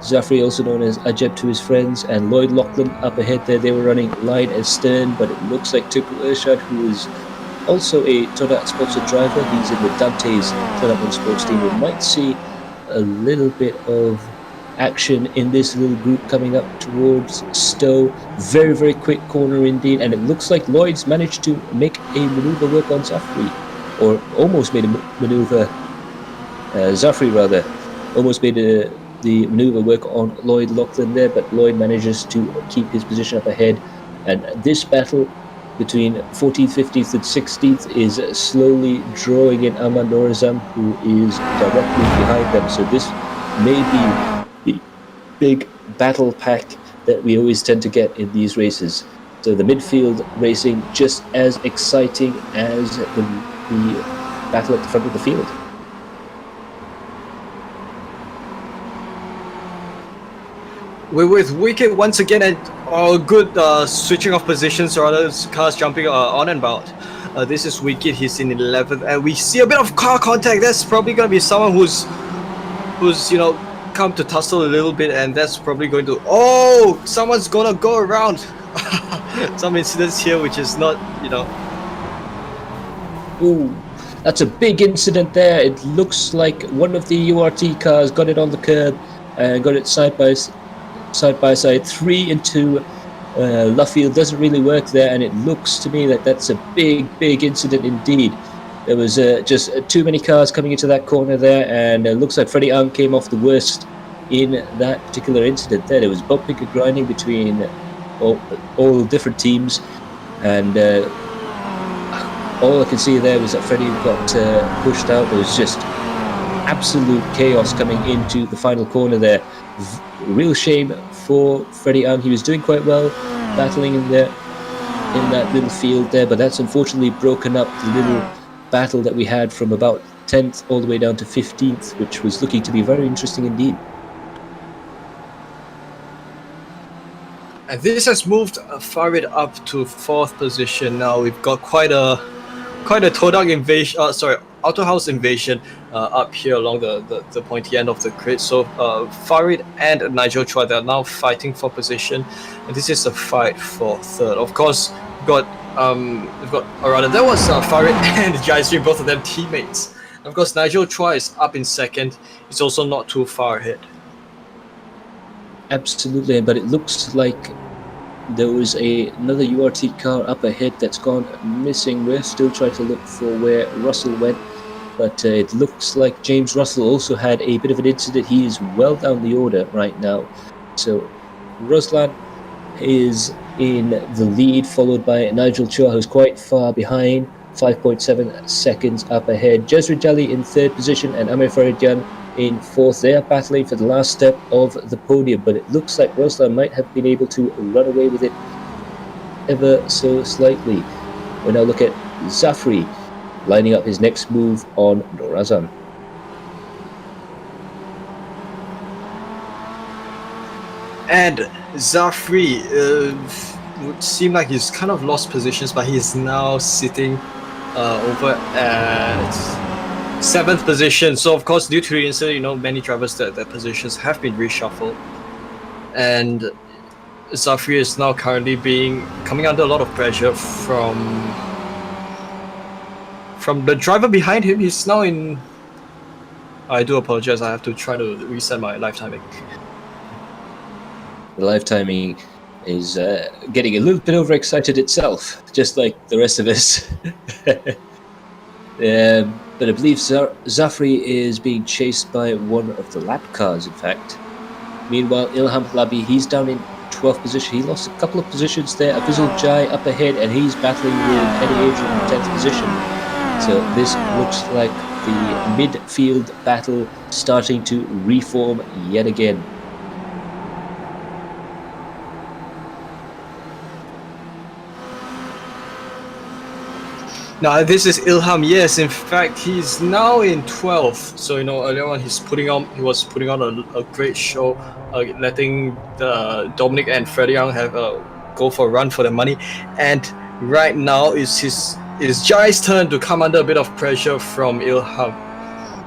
Zafri, also known as Ajab to his friends, and Lloyd Lachlan up ahead there. They were running line and stern, but it looks like Tengku Irsyad, who is also a Todat sponsored driver, he's in the Dante's Todat Motorsports team. We might see a little bit of action in this little group coming up towards Stowe. Very quick corner indeed, and it looks like Lloyd's managed to make a maneuver work on Zafri, or almost made a maneuver, Zafri rather, almost made the maneuver work on Lloyd Lachlan there, but Lloyd manages to keep his position up ahead. And this battle between 14th, 15th and 16th is slowly drawing in Ahmad Norazam, who is directly behind them. So this may be the big battle pack that we always tend to get in these races. So the midfield racing just as exciting as the battle at the front of the field. We're with Wicket once again, and good switching of positions, or other cars jumping on and about. This is Wicket, he's in 11th, and we see a bit of car contact. That's probably going to be someone who's you know, come to tussle a little bit, and that's probably going to, someone's gonna go around. Some incidents here which is not, you know. Ooh, that's a big incident there. It looks like one of the URT cars got it on the curb and got it side by side. 3 into Luffield doesn't really work there, and it looks to me that that's a big incident indeed. There was just too many cars coming into that corner there, and it looks like Freddie Ang came off the worst in that particular incident there. There was bumping and grinding between all different teams, and all I could see there was that Freddie got pushed out. There was just absolute chaos coming into the final corner there. Real shame for Freddie Ang. He was doing quite well, battling in that little field there, but that's unfortunately broken up the little battle that we had from about 10th all the way down to 15th, which was looking to be very interesting indeed. And this has moved Farid up to 4th position. Now we've got quite a Todak invasion, Auto House invasion up here along the pointy end of the grid. So Farid and Nigel Chua, they are now fighting for position, and this is a fight for 3rd. Of course, we've got that was Farid and Jaisri, both of them teammates. And of course, Nigel Chua is up in 2nd. He's also not too far ahead. Absolutely, but it looks like there was another URT car up ahead that's gone missing. We're still trying to look for where Russell went, but it looks like James Russell also had a bit of an incident. He is well down the order right now. So Ruslan is in the lead, followed by Nigel Chua, who's quite far behind, 5.7 seconds up ahead. Jezri Jali in 3rd position, and Amir Faridian in 4th. They are battling for the last step of the podium, but it looks like Ruslan might have been able to run away with it ever so slightly. We now look at Zafri lining up his next move on Norazam. And Zafri would seem like he's kind of lost positions, but he is now sitting over at 7th position. So of course, due to the incident, you know, many drivers their positions have been reshuffled, and Zafri is now currently coming under a lot of pressure from the driver behind him. He's now in. I do apologize. I have to try to reset my live timing. the live timing is getting a little bit overexcited itself, just like the rest of us. But I believe Zafri is being chased by one of the lap cars, in fact. Meanwhile, Ilham Labi, he's down in 12th position. He lost a couple of positions there. Abizul Jai up ahead, and he's battling with Eddie Adrian in 10th position. So this looks like the midfield battle starting to reform yet again. Now this is Ilham. Yes, in fact, he's now in 12th. So earlier on he was putting on a great show, letting Dominic and Freddie Young have go for a run for the money. And right now it's Jai's turn to come under a bit of pressure from Ilham.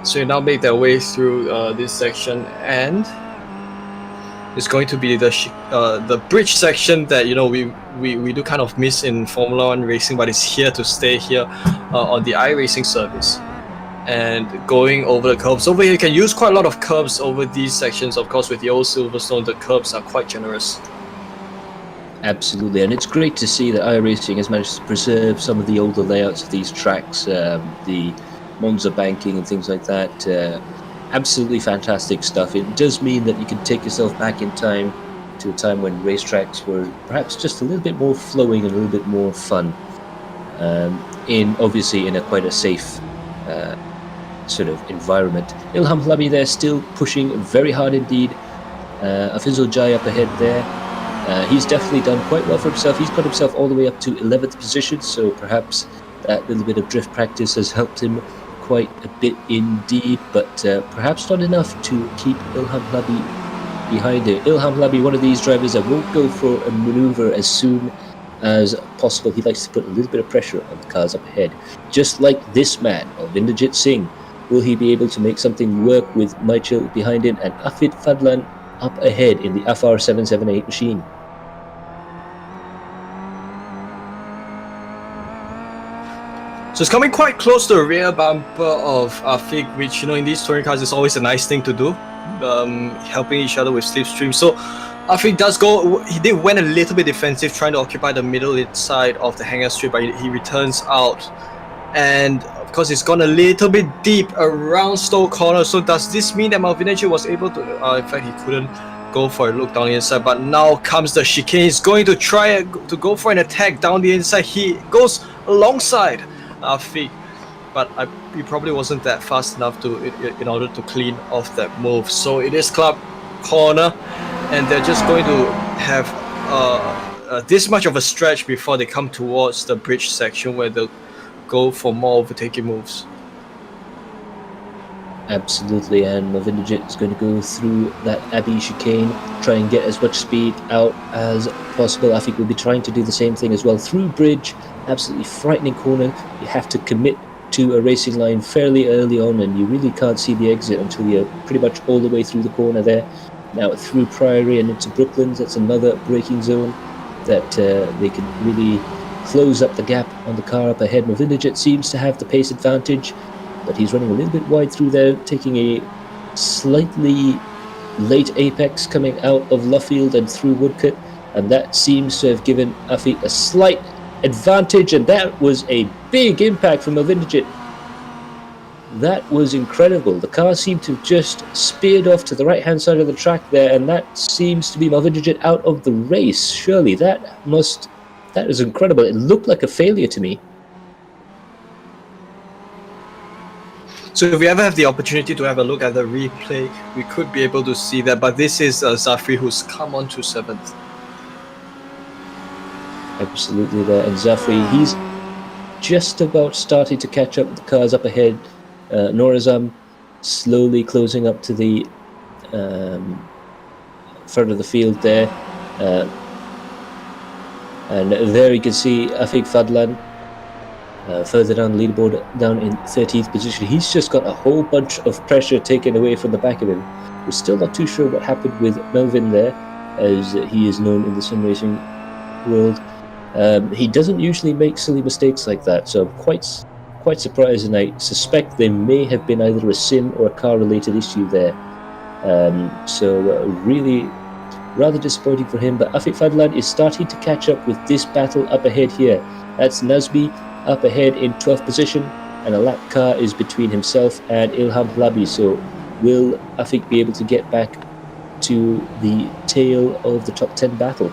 So they now make their way through this section, and it's going to be the bridge section that we do kind of miss in Formula 1 racing, but it's here to stay here on the iRacing service. And going over the curbs. Over here you can use quite a lot of curbs over these sections. Of course, with the old Silverstone, the curbs are quite generous. Absolutely, and it's great to see that iRacing has managed to preserve some of the older layouts of these tracks, the Monza banking and things like that. Absolutely fantastic stuff. It does mean that you can take yourself back in time to a time when racetracks were perhaps just a little bit more flowing and a little bit more fun. Obviously in quite a safe sort of environment. Ilham Labi there still pushing very hard indeed. Afizul Jai up ahead there. He's definitely done quite well for himself. He's got himself all the way up to 11th position, so perhaps that little bit of drift practice has helped him quite a bit indeed, but perhaps not enough to keep Ilham Labi behind it. Ilham Labi, one of these drivers that won't go for a maneuver as soon as possible. He likes to put a little bit of pressure on the cars up ahead, just like this man, Inderjit Singh. Will he be able to make something work with Michael behind him and Afid Fadlan up ahead in the FR 778 machine? So it's coming quite close to the rear bumper of Afik, which in these touring cars is always a nice thing to do, helping each other with slipstream. So Afik went a little bit defensive, trying to occupy the middle inside of the hangar strip, but he returns out, and of course it's gone a little bit deep around Stowe Corner. So does this mean that Malvinacci was able to? In fact, he couldn't go for a look down the inside, but now comes the chicane. He's going to try to go for an attack down the inside. He goes alongside Afik, but he probably wasn't that fast enough in order to clean off that move. So it is Club Corner, and they're just going to have this much of a stretch before they come towards the bridge section where they'll go for more overtaking moves. Absolutely, and Malvinacci is going to go through that Abbey chicane, try and get as much speed out as possible. Afik will be trying to do the same thing as well through bridge. Absolutely frightening corner. You have to commit to a racing line fairly early on, and you really can't see the exit until you're pretty much all the way through the corner there. Now through Priory and into Brooklands, that's another braking zone that they can really close up the gap on the car up ahead. Malvinacci seems to have the pace advantage, but he's running a little bit wide through there, taking a slightly late apex coming out of Luffield and through Woodcote, and that seems to have given Afik a slight advantage, and that was a big impact from Malvinacci. That was incredible. The car seemed to have just speared off to the right hand side of the track there, and that seems to be Malvinacci out of the race. Surely that is incredible. It looked like a failure to me. So if we ever have the opportunity to have a look at the replay, we could be able to see that, but this is Zafri who's come on to 7th. Absolutely there, and Zafri, he's just about starting to catch up with the cars up ahead. Norazam slowly closing up to the front of the field there, and there you can see Afik Fadlan further down the leaderboard, down in 13th position. He's just got a whole bunch of pressure taken away from the back of him. We're still not too sure what happened with Melvin there, as he is known in the sim racing world. He doesn't usually make silly mistakes like that, so I'm quite surprised, and I suspect there may have been either a sim or a car related issue there. So really Rather disappointing for him, but Afiq Fadlan is starting to catch up with this battle up ahead here. That's Nazmi up ahead in 12th position, and a lap car is between himself and Ilham Hlabi. So will Afiq be able to get back to the tail of the top 10 battle?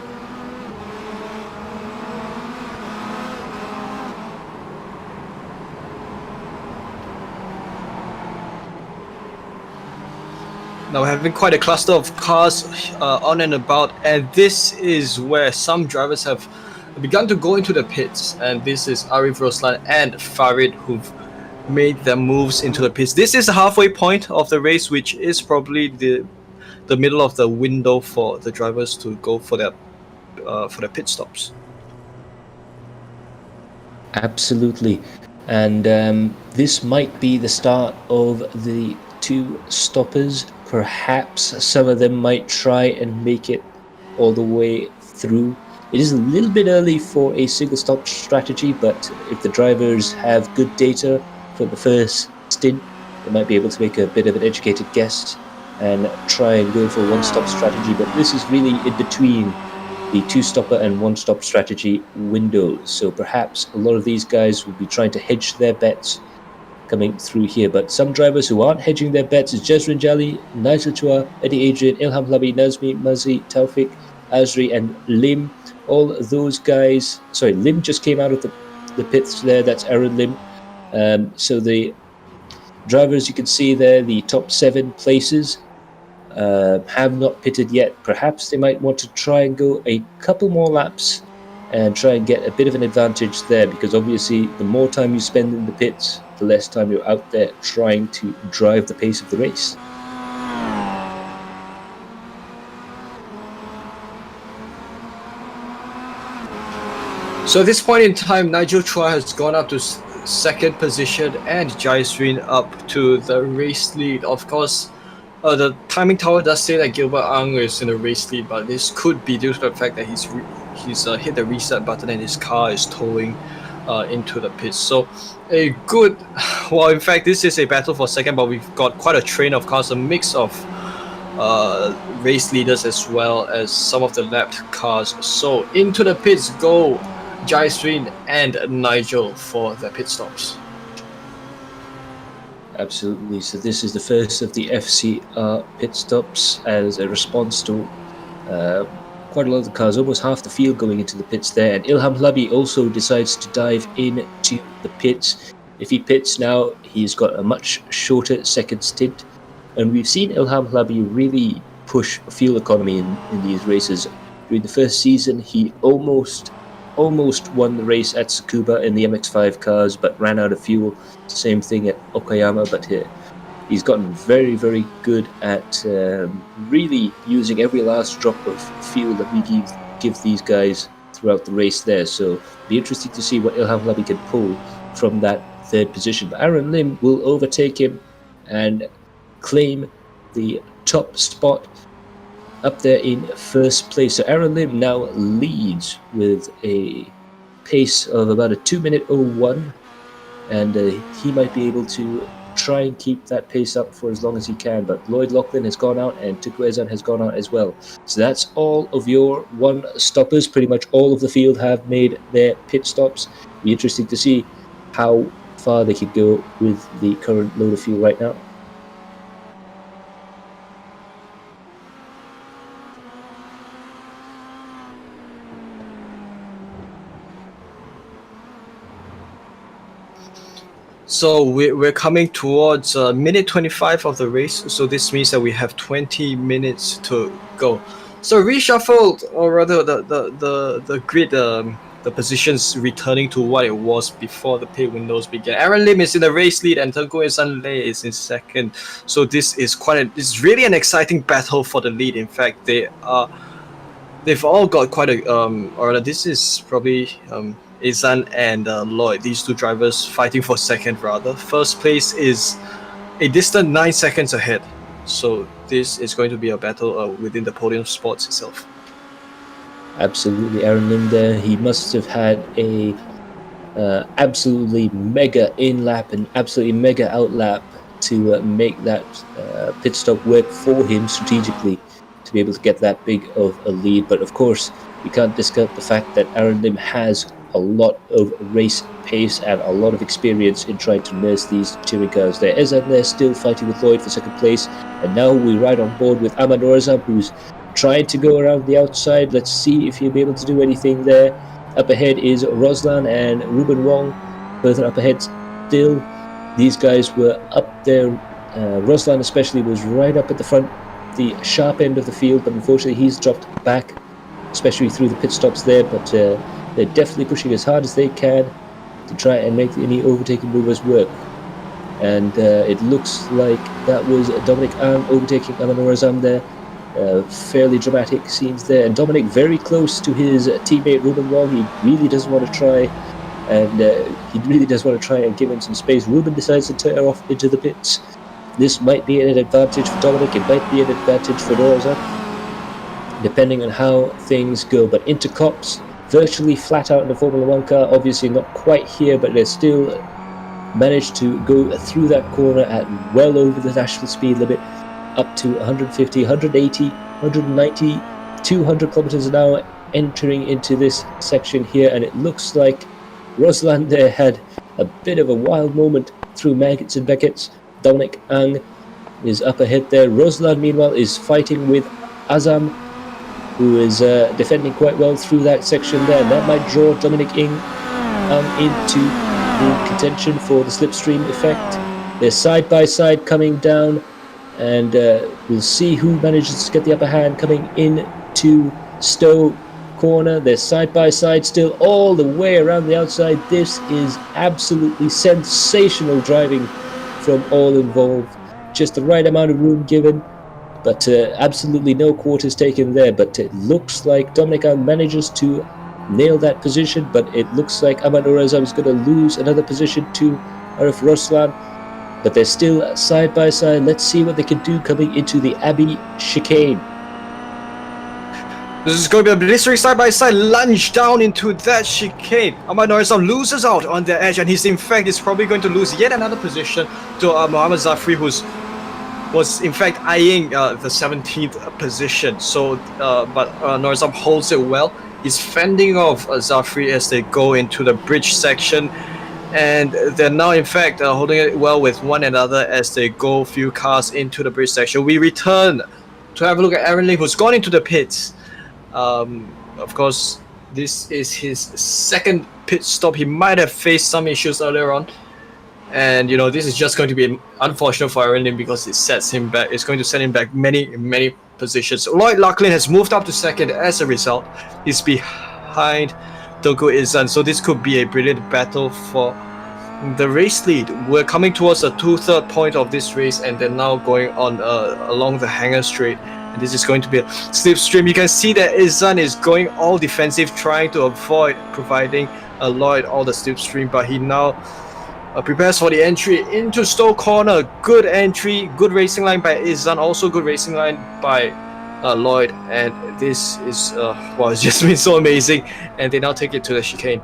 Now we're having quite a cluster of cars on and about, and this is where some drivers have begun to go into the pits, and this is Arif Roslan and Farid who've made their moves into the pits. This is the halfway point of the race, which is probably the middle of the window for the drivers to go for their pit stops. Absolutely, and this might be the start of the two stoppers. Perhaps some of them might try and make it all the way through. It is a little bit early for a single stop strategy, but if the drivers have good data for the first stint, they might be able to make a bit of an educated guess and try and go for one stop strategy. But this is really in between the two stopper and one stop strategy windows. So perhaps a lot of these guys will be trying to hedge their bets coming through here. But some drivers who aren't hedging their bets is Jezrin Jali, Nigel Chua, Eddie Adrian, Ilham Hlabi, Nazmi, Mazi, Taufik, Azri, and Lim. All those guys, sorry, Lim just came out of the pits there. That's Aaron Lim. So the drivers you can see there, the top 7 places, have not pitted yet. Perhaps they might want to try and go a couple more laps and try and get a bit of an advantage there, because obviously the more time you spend in the pits, the less time you're out there trying to drive the pace of the race. So at this point in time, Nigel Chua has gone up to second position and Jaisrin up to the race lead. Of course, the timing tower does say that Gilbert Ang is in the race lead, but this could be due to the fact that he's hit the reset button and his car is towing into the pits. So a good, well, in fact, this is a battle for second, but we've got quite a train of cars, a mix of race leaders as well as some of the lapped cars. So into the pits go Jaisrin and Nigel for their pit stops. Absolutely. So this is the first of the FCR pit stops as a response to quite a lot of the cars, almost half the field going into the pits there. And Ilham Hlabi also decides to dive into the pits. If he pits now, he's got a much shorter second stint. And we've seen Ilham Hlabi really push fuel economy in these races. During the first season, he almost won the race at Tsukuba in the MX-5 cars, but ran out of fuel. Same thing at Okayama, but he's gotten very, very good at really using every last drop of fuel that we give these guys throughout the race there. So it'll be interesting to see what Ilham Hlabi can pull from that third position. But Aaron Lim will overtake him and claim the top spot up there in first place. So Aaron Lim now leads with a pace of about a 2-minute 01, and he might be able to try and keep that pace up for as long as he can. But Lloyd Lachlan has gone out and Tukwezan has gone out as well. So that's all of your one stoppers. Pretty much all of the field have made their pit stops. It'll be interesting to see how far they could go with the current load of fuel right now. So we're coming towards minute 25 of the race. So this means that we have 20 minutes to go. So reshuffled, or rather the grid, the positions returning to what it was before the pit windows began. Aaron Lim is in the race lead and Tengku Ihsan Lei is in second. So this is it's really an exciting battle for the lead. In fact, they've all got quite a or this is probably Ihsan and Lloyd, these two drivers fighting for second rather. First place is a distant 9 seconds ahead. So this is going to be a battle within the podium spots itself. Absolutely, Aaron Lim there. He must have had a absolutely mega in-lap and absolutely mega out-lap to make that pit stop work for him strategically, to be able to get that big of a lead. But of course, we can't discount the fact that Aaron Lim has a lot of race pace and a lot of experience in trying to nurse these touring cars. There is and they're still fighting with Lloyd for second place, and now we ride on board with Ahmad Norazam, who's trying to go around the outside. Let's see if he'll be able to do anything there. Up ahead is Roslan and Ruben Wong. Further up ahead still, these guys were up there. Roslan especially was right up at the front, the sharp end of the field, but unfortunately he's dropped back, especially through the pit stops there. But they're definitely pushing as hard as they can to try and make any overtaking movers work. And it looks like that was Dominic Ang overtaking Aman Razam there. Fairly dramatic scenes there, and Dominic very close to his teammate Ruben Wong. He really doesn't want to try, and give him some space. Ruben decides to tear off into the pits. This might be an advantage for Dominic, it might be an advantage for Norazam, depending on how things go. But Intercops virtually flat out in the Formula 1 car, obviously not quite here, but they still managed to go through that corner at well over the national speed limit, up to 150, 180, 190, 200 kilometers an hour entering into this section here. And it looks like Roslan there had a bit of a wild moment through Maggots and Beckett's. Dominic Ang is up ahead there. Roslan meanwhile is fighting with Azam, who is defending quite well through that section there, and that might draw Dominic Ng into the contention for the slipstream effect. They're side by side coming down, and we'll see who manages to get the upper hand coming into Stowe corner. They're side by side still all the way around the outside. This is absolutely sensational driving from all involved. Just the right amount of room given, but absolutely no quarters taken there. But it looks like Dominic Ang manages to nail that position, but it looks like Ahmad Norazam is going to lose another position to Arif Roslan. But they're still side by side. Let's see what they can do coming into the Abbey chicane. This is going to be a blistering side-by-side lunge down into that chicane. Ahmad Norazam loses out on the edge, and he's in fact is probably going to lose yet another position to Mohammad Zafri, who was in fact eyeing the 17th position. So, but Norazam holds it well. He's fending off Zafri as they go into the bridge section, and they're now in fact holding it well with one another as they go few cars into the bridge section. We return to have a look at Aaron Lee, who's gone into the pits. Of course, this is his second pit stop. He might have faced some issues earlier on, and you know, this is just going to be unfortunate for Aaron Lim because it sets him back. It's going to set him back many positions. Lloyd Lachlan has moved up to second as a result. He's behind Togo Izan, so this could be a brilliant battle for the race lead. We're coming towards the 2/3 point of this race, and they're now going on along the Hanger Straight. And this is going to be a slipstream. You can see that Izan is going all defensive, trying to avoid providing Lloyd all the slipstream, but he now prepares for the entry into Stowe corner. Good entry, good racing line by Izan, also good racing line by Lloyd, and this is it's just been so amazing. And they now take it to the chicane.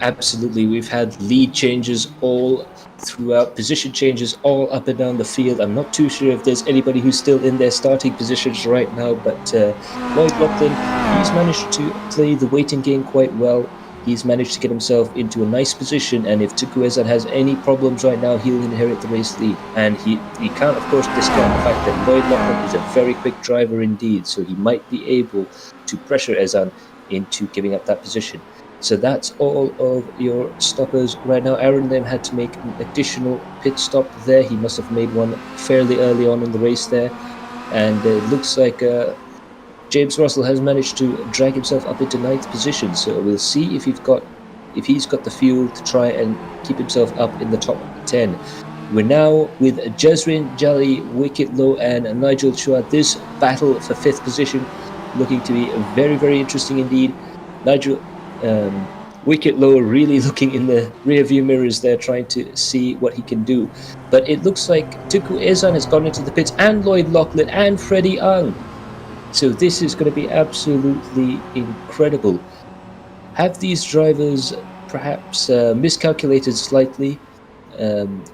Absolutely, we've had lead changes all throughout, position changes all up and down the field. I'm not too sure if there's anybody who's still in their starting positions right now, but Lloyd Lachlan, he's managed to play the waiting game quite well. He's managed to get himself into a nice position, and if Tuku Ezan has any problems right now, he'll inherit the race lead. And he can't, of course, discount the fact that Lloyd Lachlan is a very quick driver indeed, so he might be able to pressure Ezan into giving up that position. So that's all of your stoppers right now. Aaron then had to make an additional pit stop there. He must have made one fairly early on in the race there. And it looks like James Russell has managed to drag himself up into 9th position. So we'll see if he's got the fuel to try and keep himself up in the top 10. We're now with Jazrin Jali, Wicket Low, and Nigel Chua. This battle for 5th position looking to be very, very interesting indeed. Nigel Wicket Low really looking in the rear view mirrors there, trying to see what he can do. But it looks like Tuku Ezan has gone into the pits, and Lloyd Lachlan and Freddie Ang. So this is going to be absolutely incredible. Have these drivers perhaps miscalculated slightly,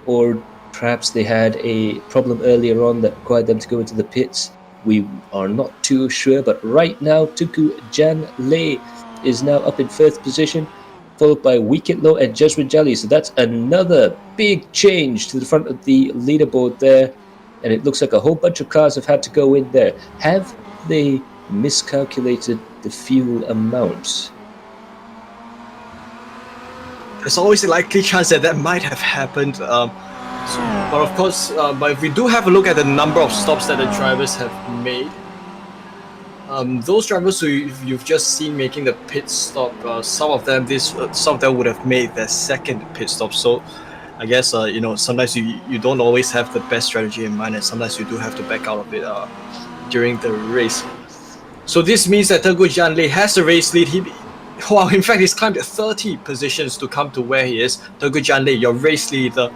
or perhaps they had a problem earlier on that required them to go into the pits? we are not too sure, but right now Tuku Jan Lei is now up in 1st position, followed by Wicket Low and Jesrin Jali. So that's another big change to the front of the leaderboard there, and it looks like a whole bunch of cars have had to go in there. Have they miscalculated the fuel amount? There's always a likely chance that that might have happened. But of course, but if we do have a look at the number of stops that the drivers have made, those drivers who you've just seen making the pit stop, some of them would have made their 2nd pit stop. So I guess sometimes you don't always have the best strategy in mind, and sometimes you do have to back out of it during the race. So this means that Teguh Jan Lei has the race lead. In fact, he's climbed 30 positions to come to where he is. Teguh Jan Lei, your race leader,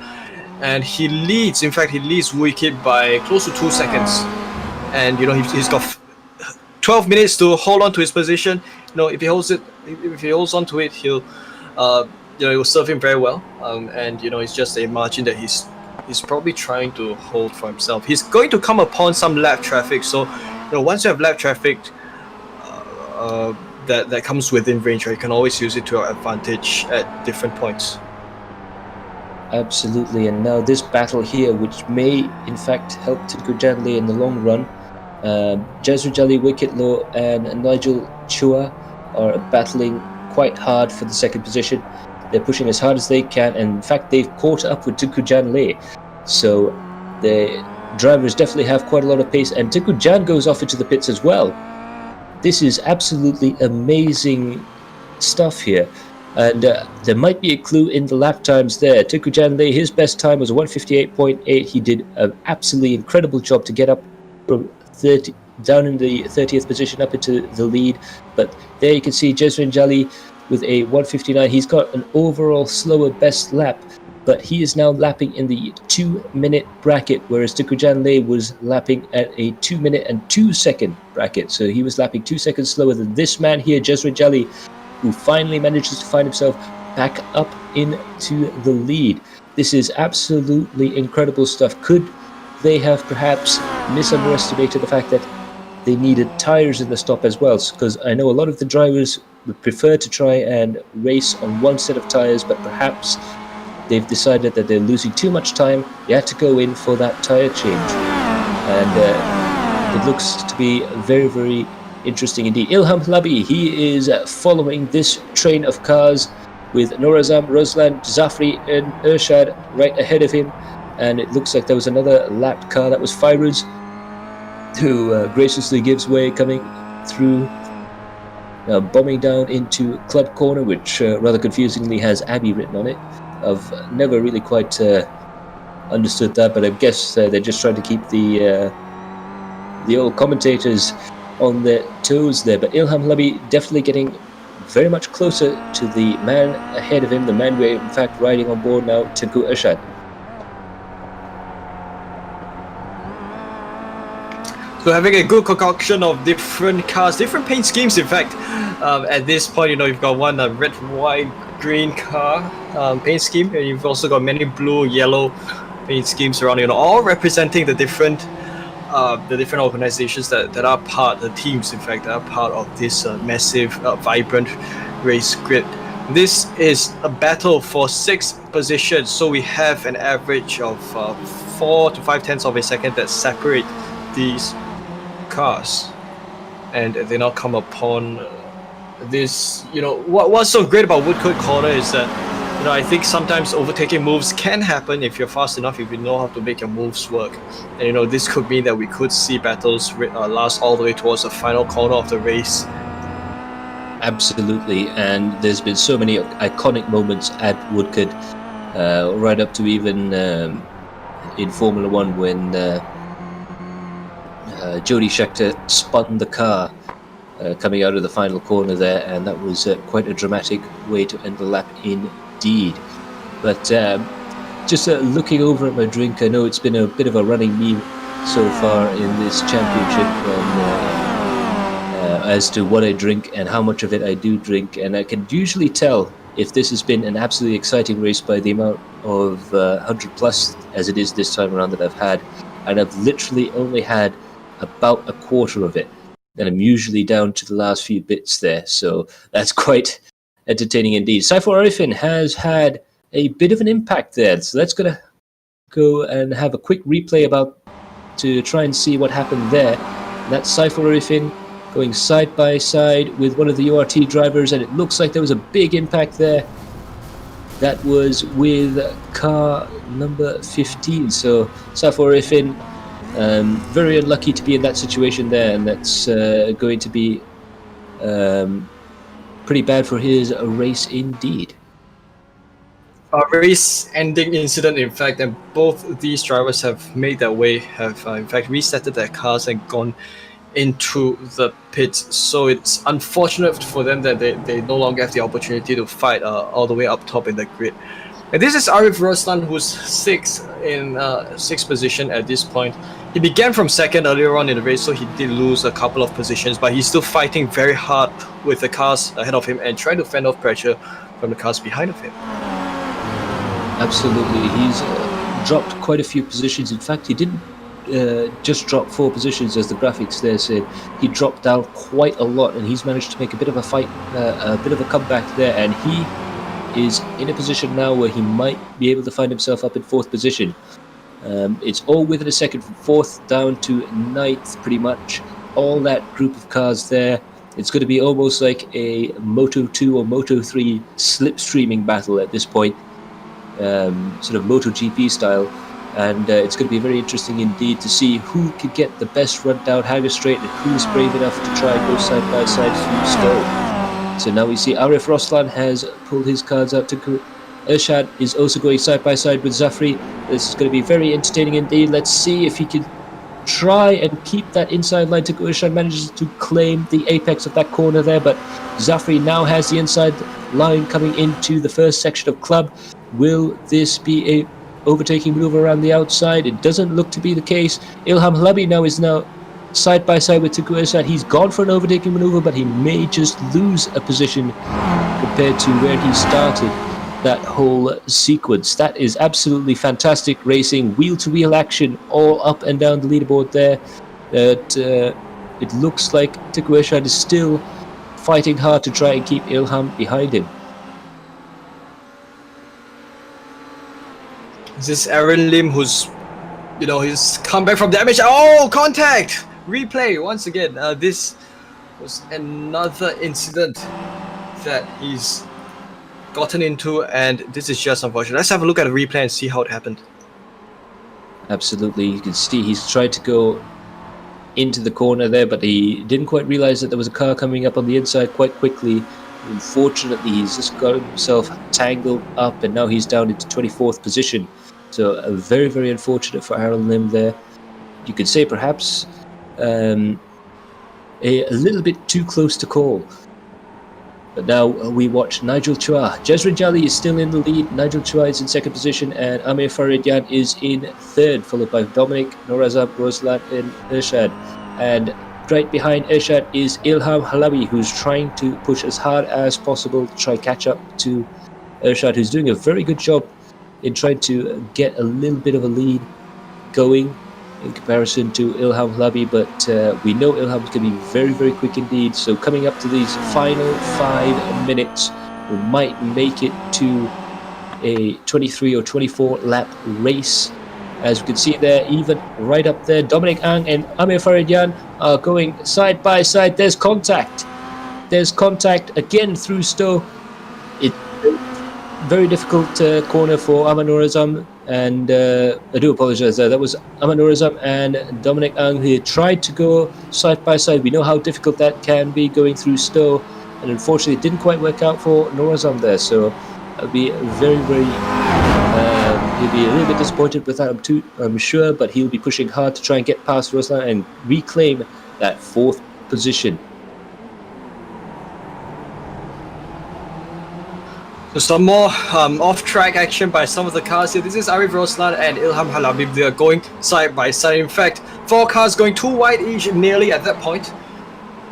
and he leads. In fact, he leads Wicket by close to 2 seconds, and he's got 12 minutes to hold on to his position. If he holds on to it, he'll it will serve him very well. And it's just a margin that he's probably trying to hold for himself. He's going to come upon some lap traffic. So once you have lap traffic, that comes within range, right? You can always use it to your advantage at different points. Absolutely, and now this battle here, which may in fact help Teguh Jan Lei in the long run. Jesrin Jali, Wicket Low, and Nigel Chua are battling quite hard for the 2nd position. They're pushing as hard as they can, and in fact they've caught up with Teguh Jan Lei. So the drivers definitely have quite a lot of pace, and Teguh Jan goes off into the pits as well. This is absolutely amazing stuff here. And there might be a clue in the lap times there. Teguh Jan Lei, his best time was 1:58.8. He did an absolutely incredible job to get up from down in the 30th position up into the lead. But there you can see Jesrin Jali with a 1:59. He's got an overall slower best lap, but he is now lapping in the 2-minute bracket, whereas Teguh Jan Lei was lapping at a 2-minute and 2-second bracket. So he was lapping 2 seconds slower than this man here, Jesrin Jali, who finally manages to find himself back up into the lead. This is absolutely incredible stuff. Could they have perhaps misunderestimated the fact that they needed tyres in the stop as well? Because I know a lot of the drivers would prefer to try and race on one set of tyres, but perhaps they've decided that they're losing too much time. They had to go in for that tyre change. And it looks to be very, very interesting indeed. Ilham Labi, he is following this train of cars with Norazam, Roslan, Zafri and Ershad right ahead of him. And it looks like there was another lapped car. That was Fairuz, who graciously gives way, coming through, bombing down into Club Corner, which rather confusingly has Abbey written on it. I've never really quite understood that, but I guess they're just trying to keep the old commentators on their toes there. But Ilham Labi definitely getting very much closer to the man ahead of him, the man we're in fact riding on board now, Teguh Ershad. So having a good concoction of different cars, different paint schemes. In fact, at this point, you've got one red, white, green car paint scheme, and you've also got many blue, yellow paint schemes around. All representing the different organizations that are part, the teams, in fact, that are part of this massive, vibrant race grid. This is a battle for 6 positions, so we have an average of 4 to 5 tenths of a second that separate these cars, and they now come upon this. What's so great about Woodcote Corner is that I think sometimes overtaking moves can happen if you're fast enough, if you know how to make your moves work. And this could mean that we could see battles last all the way towards the final corner of the race. Absolutely, and there's been so many iconic moments at Woodcote, right up to even in Formula 1 when Jody Scheckter spun the car coming out of the final corner there, and that was quite a dramatic way to end the lap indeed. But just looking over at my drink, I know it's been a bit of a running meme so far in this championship as to what I drink and how much of it I do drink, and I can usually tell if this has been an absolutely exciting race by the amount of 100 plus as it is this time around that I've had, and I've literally only had about a quarter of it. And I'm usually down to the last few bits there, so that's quite entertaining indeed. Saiful Arifin has had a bit of an impact there, so that's going to go and have a quick replay to try and see what happened there. And that's Saiful Arifin going side by side with one of the URT drivers, and it looks like there was a big impact there. That was with car number 15. So Saiful Arifin, very unlucky to be in that situation there, and that's going to be pretty bad for his race indeed. A race-ending incident, in fact, and both these drivers have made their way, have in fact resetted their cars and gone into the pits. So it's unfortunate for them that they no longer have the opportunity to fight all the way up top in the grid. And this is Arif Roslan, who's sixth position at this point. He began from second earlier on in the race, so he did lose a couple of positions, but he's still fighting very hard with the cars ahead of him and trying to fend off pressure from the cars behind of him. Absolutely, he's dropped quite a few positions. In fact, he didn't just drop 4 positions, as the graphics there said. He dropped down quite a lot, and he's managed to make a bit of a fight, a bit of a comeback there, and he is in a position now where he might be able to find himself up in 4th position. It's all within a second from 4th down to 9th, pretty much. All that group of cars there. It's going to be almost like a Moto2 or Moto3 slipstreaming battle at this point. Sort of MotoGP style, and it's going to be very interesting indeed to see who could get the best run down hanger straight and who's brave enough to try and go side by side through Stowe. So now we see Arif Roslan has pulled his cards out to Irshad is also going side by side with Zafri. This is going to be very entertaining indeed. Let's see if he can try and keep that inside line. Tengku Irshad manages to claim the apex of that corner there, but Zafri now has the inside line coming into the first section of Club. Will this be a overtaking maneuver around the outside? It doesn't look to be the case. Ilham Halabi now is side by side with Tengku Irshad. He's gone for an overtaking maneuver, but he may just lose a position compared to where he started that whole sequence. That is absolutely fantastic racing, wheel-to-wheel action all up and down the leaderboard there. It looks like Tengku Irshad is still fighting hard to try and keep Ilham behind him. This is Aaron Lim, who's, he's come back from damage. Oh, contact! Replay once again. This was another incident that he's gotten into, and this is just unfortunate. Let's have a look at the replay and see how it happened. Absolutely, you can see he's tried to go into the corner there, but he didn't quite realize that there was a car coming up on the inside quite quickly. Unfortunately, he's just got himself tangled up, and now he's down into 24th position. So very, very unfortunate for Aaron Lim there. You could say perhaps a little bit too close to call. But now we watch Nigel Chua. Jezrin Jali is still in the lead. Nigel Chua is in 2nd position, and Amir Faridyan is in 3rd, followed by Dominic, Norazam, Roslan, and Irshad. And right behind Irshad is Ilham Halabi, who's trying to push as hard as possible to try catch up to Irshad, who's doing a very good job in trying to get a little bit of a lead going in comparison to Ilham Halabi, but we know Ilham is going to be very, very quick indeed. So coming up to these final 5 minutes, we might make it to a 23 or 24 lap race. As you can see there, even right up there, Dominic Ang and Amir Faridyan are going side by side. There's contact. There's contact again through Stowe. It's a very difficult corner for Ahmad Norazam, and I do apologize there. That was Ahmad Norazam and Dominic Ang who tried to go side by side. We know how difficult that can be going through Stowe, and unfortunately it didn't quite work out for Norazam there. So I'll be very, very he'll be a little bit disappointed with that, I'm sure, but he'll be pushing hard to try and get past Roslan and reclaim that 4th position. So some more off-track action by some of the cars here. This is Arif Roslan and Ilham Halabi. They are going side by side. In fact, 4 cars going too wide each nearly at that point.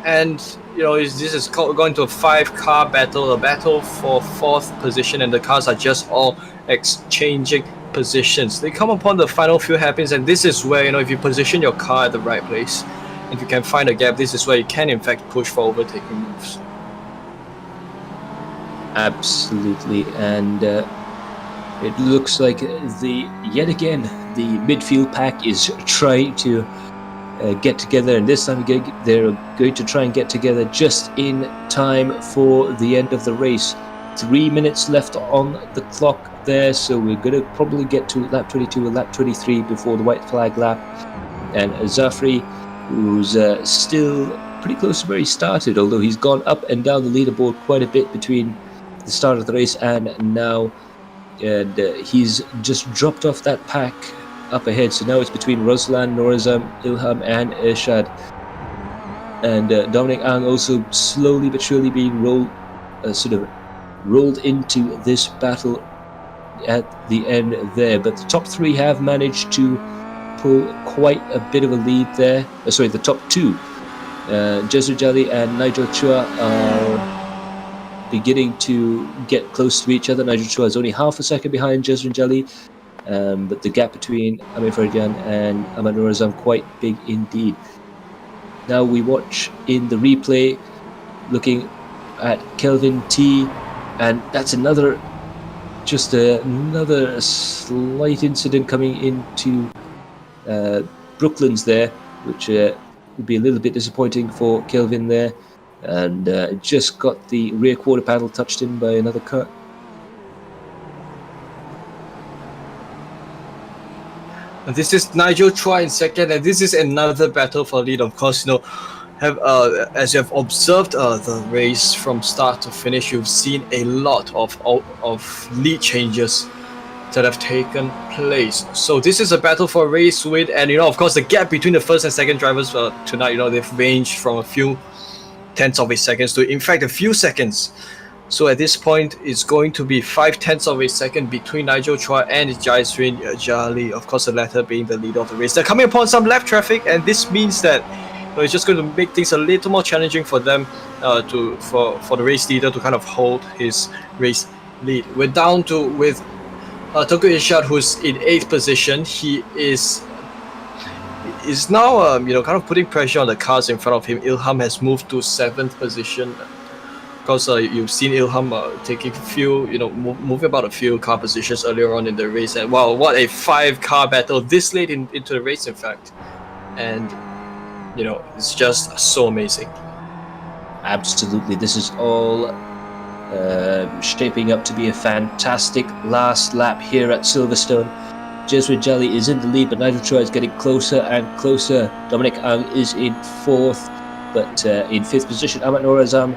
And, this is going to a 5-car battle, a battle for 4th position, and the cars are just all exchanging positions. They come upon the final few hairpins, and this is where, if you position your car at the right place, if you can find a gap, this is where you can in fact push for overtaking moves. Absolutely, and it looks like yet again the midfield pack is trying to get together, and this time they're going to try and get together just in time for the end of the race. 3 minutes left on the clock there, so we're going to probably get to lap 22 or lap 23 before the white flag lap. And Zafri, who's still pretty close to where he started, although he's gone up and down the leaderboard quite a bit between the start of the race and now, and he's just dropped off that pack up ahead. So now it's between Ruslan, Norazam, Ilham and Irshad, and Dominic Ang also slowly but surely being rolled into this battle at the end there. But the top three have managed to pull quite a bit of a lead there. The top two, Jezri Jali and Nigel Chua, are beginning to get close to each other. Nigel Chua is only half a second behind Jezri Jali, but the gap between Amir Farjan and Ahmad Norazam quite big indeed. Now we watch in the replay, looking at Kelvin T, and that's another slight incident coming into Brooklands there, which would be a little bit disappointing for Kelvin there, and just got the rear quarter panel touched in by another car. And this is Nigel Chua in second, and this is another battle for lead. Of course, as you have observed the race from start to finish, you've seen a lot of lead changes that have taken place. So this is a battle for race win, and of course the gap between the first and second drivers tonight, they've ranged from a few tenths of a second to in fact a few seconds. So at this point, it's going to be 0.5 of a second between Nigel Chua and Jezri Jali. Of course, the latter being the leader of the race. They're coming upon some lap traffic, and this means that it's just going to make things a little more challenging for them for the race leader to kind of hold his race lead. We're down to with Tengku Irshad, who's in 8th position. He is now kind of putting pressure on the cars in front of him. Ilham has moved to 7th position. Because you've seen Ilham taking moving about a few car positions earlier on in the race, and wow, what a 5-car battle this late into the race, in fact, and it's just so amazing. Absolutely, this is all shaping up to be a fantastic last lap here at Silverstone. Jezri Jali is in the lead, but Nigel Chua is getting closer and closer. Dominic Ang is in 4th, but in 5th position, Ahmad Norazam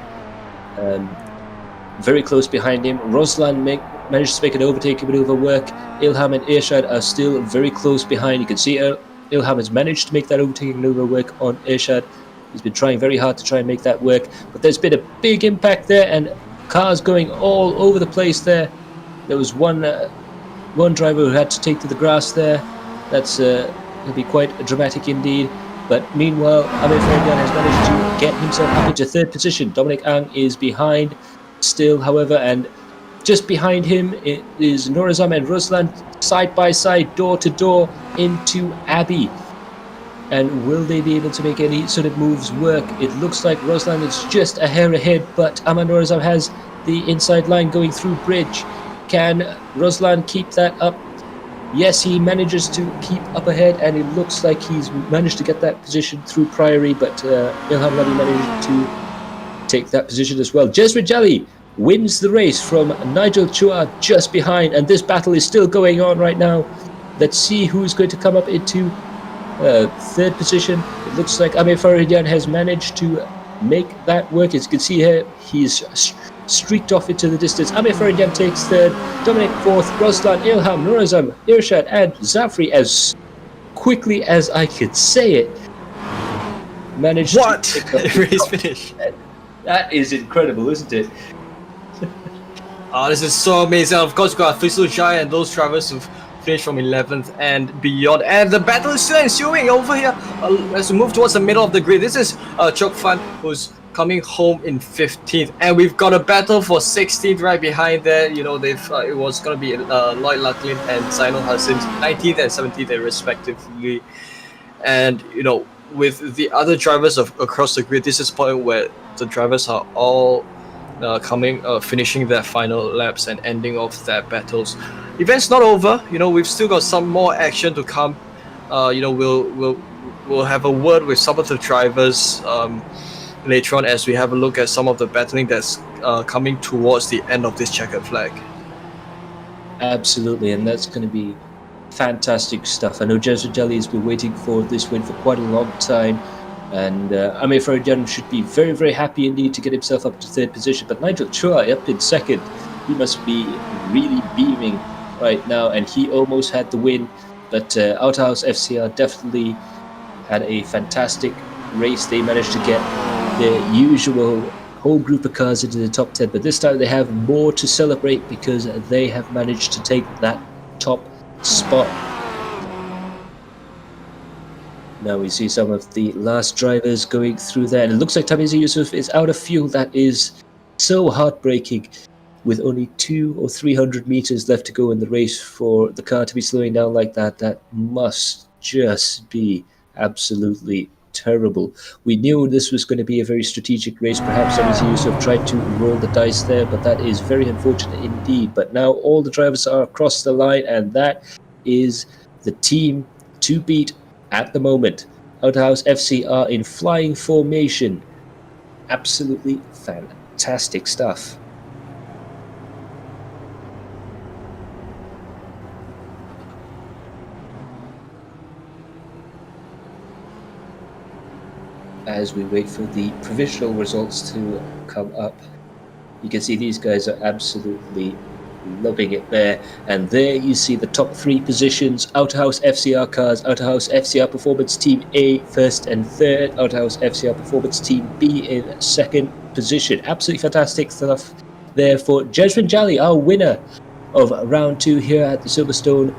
very close behind him. Ruslan managed to make an overtaking maneuver work. Ilham and Irshad are still very close behind. You can see Ilham has managed to make that overtaking maneuver work on Irshad. He's been trying very hard to try and make that work, but there's been a big impact there, and cars going all over the place there. There was one driver who had to take to the grass there. That's going to be quite dramatic indeed. But meanwhile, Amir Farjan has managed to get himself up into 3rd position. Dominic Ang is behind still, however, and just behind him is Norazam and Ruslan side by side, door to door into Abbey. And will they be able to make any sort of moves work? It looks like Ruslan is just a hair ahead, but Ahmad Norazam has the inside line going through bridge. Can Ruslan keep that up? Yes, he manages to keep up ahead, and it looks like he's managed to get that position through Priory, but Ilham Nabi managed to take that position as well. Jezri Jali wins the race from Nigel Chua just behind, and this battle is still going on right now. Let's see who's going to come up into 3rd position. It looks like Amir Farjan has managed to make that work. As you can see here, he's streaked off into the distance. Amir Farjan takes 3rd, Dominic 4th, Ruslan, Ilham, Norazam, Irshad and Zafri, as quickly as I could say it, managed to race finish. That is incredible, isn't it? This is so amazing. Of course, we've got Faisal Jai and those drivers who've finished from 11th and beyond, and the battle is still ensuing over here as we move towards the middle of the grid. This is Chok Fan, who's coming home in 15th, and we've got a battle for 16th right behind there. It was going to be Lloyd Lucklin and Zainul Hassan 19th and 17th respectively, and with the other drivers across the grid, this is the point where the drivers are all finishing their final laps and ending off their battles. Event's not over. We've still got some more action to come. We'll have a word with some of the drivers later on as we have a look at some of the battling that's coming towards the end of this checkered flag. Absolutely, and that's going to be fantastic stuff. I know Jasmine Jelly has been waiting for this win for quite a long time, and Amir Faridjan should be very, very happy indeed to get himself up to third position. But Nigel Chua up in second, he must be really beaming right now, and he almost had the win. But Outhouse FCR definitely had a fantastic race. They managed to get their usual whole group of cars into the top 10, but this time they have more to celebrate because they have managed to take that top spot. Now we see some of the last drivers going through there, and it looks like Tamizi Yusuf is out of fuel. That is so heartbreaking, with only 200 or 300 meters left to go in the race for the car to be slowing down like that. That must just be absolutely terrible. We knew this was going to be a very strategic race. Perhaps Tamizi Yusuf tried to roll the dice there, but that is very unfortunate indeed. But now all the drivers are across the line, and that is the team to beat at the moment. Outhouse FC are in flying formation. Absolutely fantastic stuff. As we wait for the provisional results to come up, you can see these guys are absolutely loving it there. And there you see the top 3 positions: Outhouse FCR cars, Outhouse FCR Performance Team A first and third, Outhouse FCR Performance Team B in second position. Absolutely fantastic stuff there for Jasmine Jali, our winner of round 2 here at the Silverstone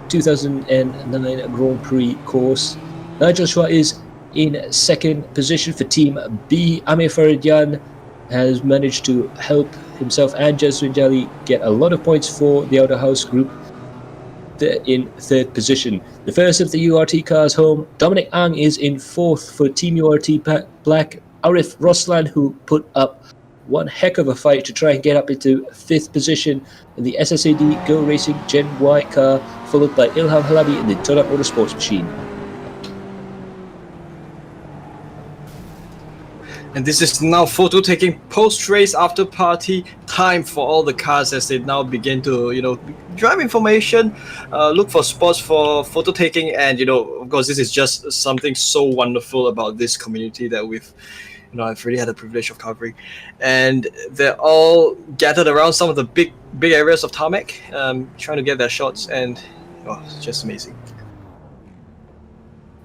2009 Grand Prix course. Nigel Chua is in second position for Team B. Amir Faridjan has managed to help himself and Jasmine Jali get a lot of points for the Outer House group in third position. The first of the URT cars home, Dominic Ang, is in fourth for Team URT Black. Arif Roslan, who put up one heck of a fight to try and get up into fifth position in the SSAD Go Racing Gen Y car, followed by Ilham Halabi in the Todak Motorsports machine. And this is now photo taking post-race after party time for all the cars as they now begin to, drive information, look for spots for photo taking, and of course, this is just something so wonderful about this community that I've really had the privilege of covering, and they're all gathered around some of the big areas of tarmac, trying to get their shots, and it's just amazing.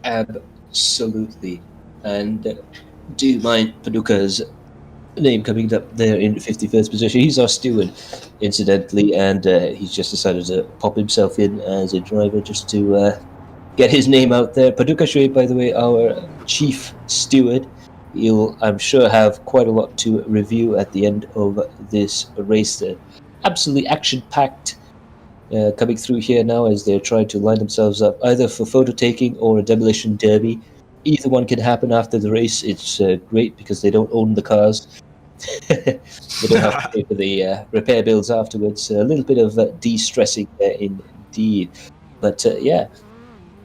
Absolutely, and. Do you mind Paduka's name coming up there in 51st position? He's our steward, incidentally, and he's just decided to pop himself in as a driver just to get his name out there. Paduka Shoaib, by the way, our chief steward. He'll, I'm sure, have quite a lot to review at the end of this race. Absolutely action-packed coming through here now as they're trying to line themselves up either for photo taking or a demolition derby. Either one can happen after the race. It's great because they don't own the cars. They don't have to pay for the repair bills afterwards. A little bit of de-stressing there indeed. But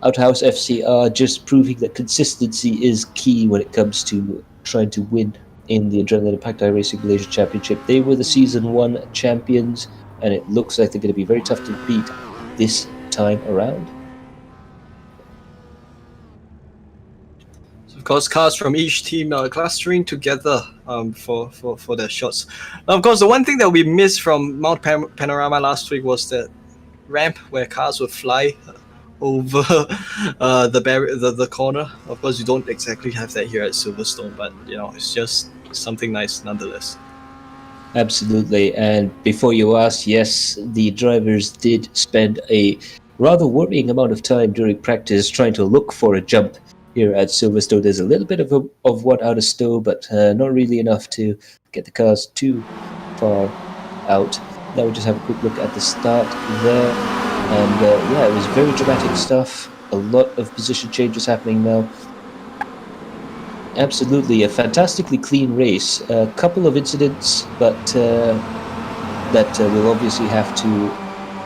Outhouse FC are just proving that consistency is key when it comes to trying to win in the Adrenaline Impact iRacing Malaysia Championship. They were the Season 1 champions, and it looks like they're going to be very tough to beat this time around. Of course, cars from each team are clustering together for their shots. Now, of course, the one thing that we missed from Mount Panorama last week was that ramp where cars would fly over the corner. Of course, you don't exactly have that here at Silverstone, but it's just something nice nonetheless. Absolutely, and before you ask, yes, the drivers did spend a rather worrying amount of time during practice trying to look for a jump here at Silverstone. There's a little bit of one out of stow, but not really enough to get the cars too far out. Now we'll just have a quick look at the start there. And it was very dramatic stuff. A lot of position changes happening now. Absolutely, a fantastically clean race. A couple of incidents, but that we'll obviously have to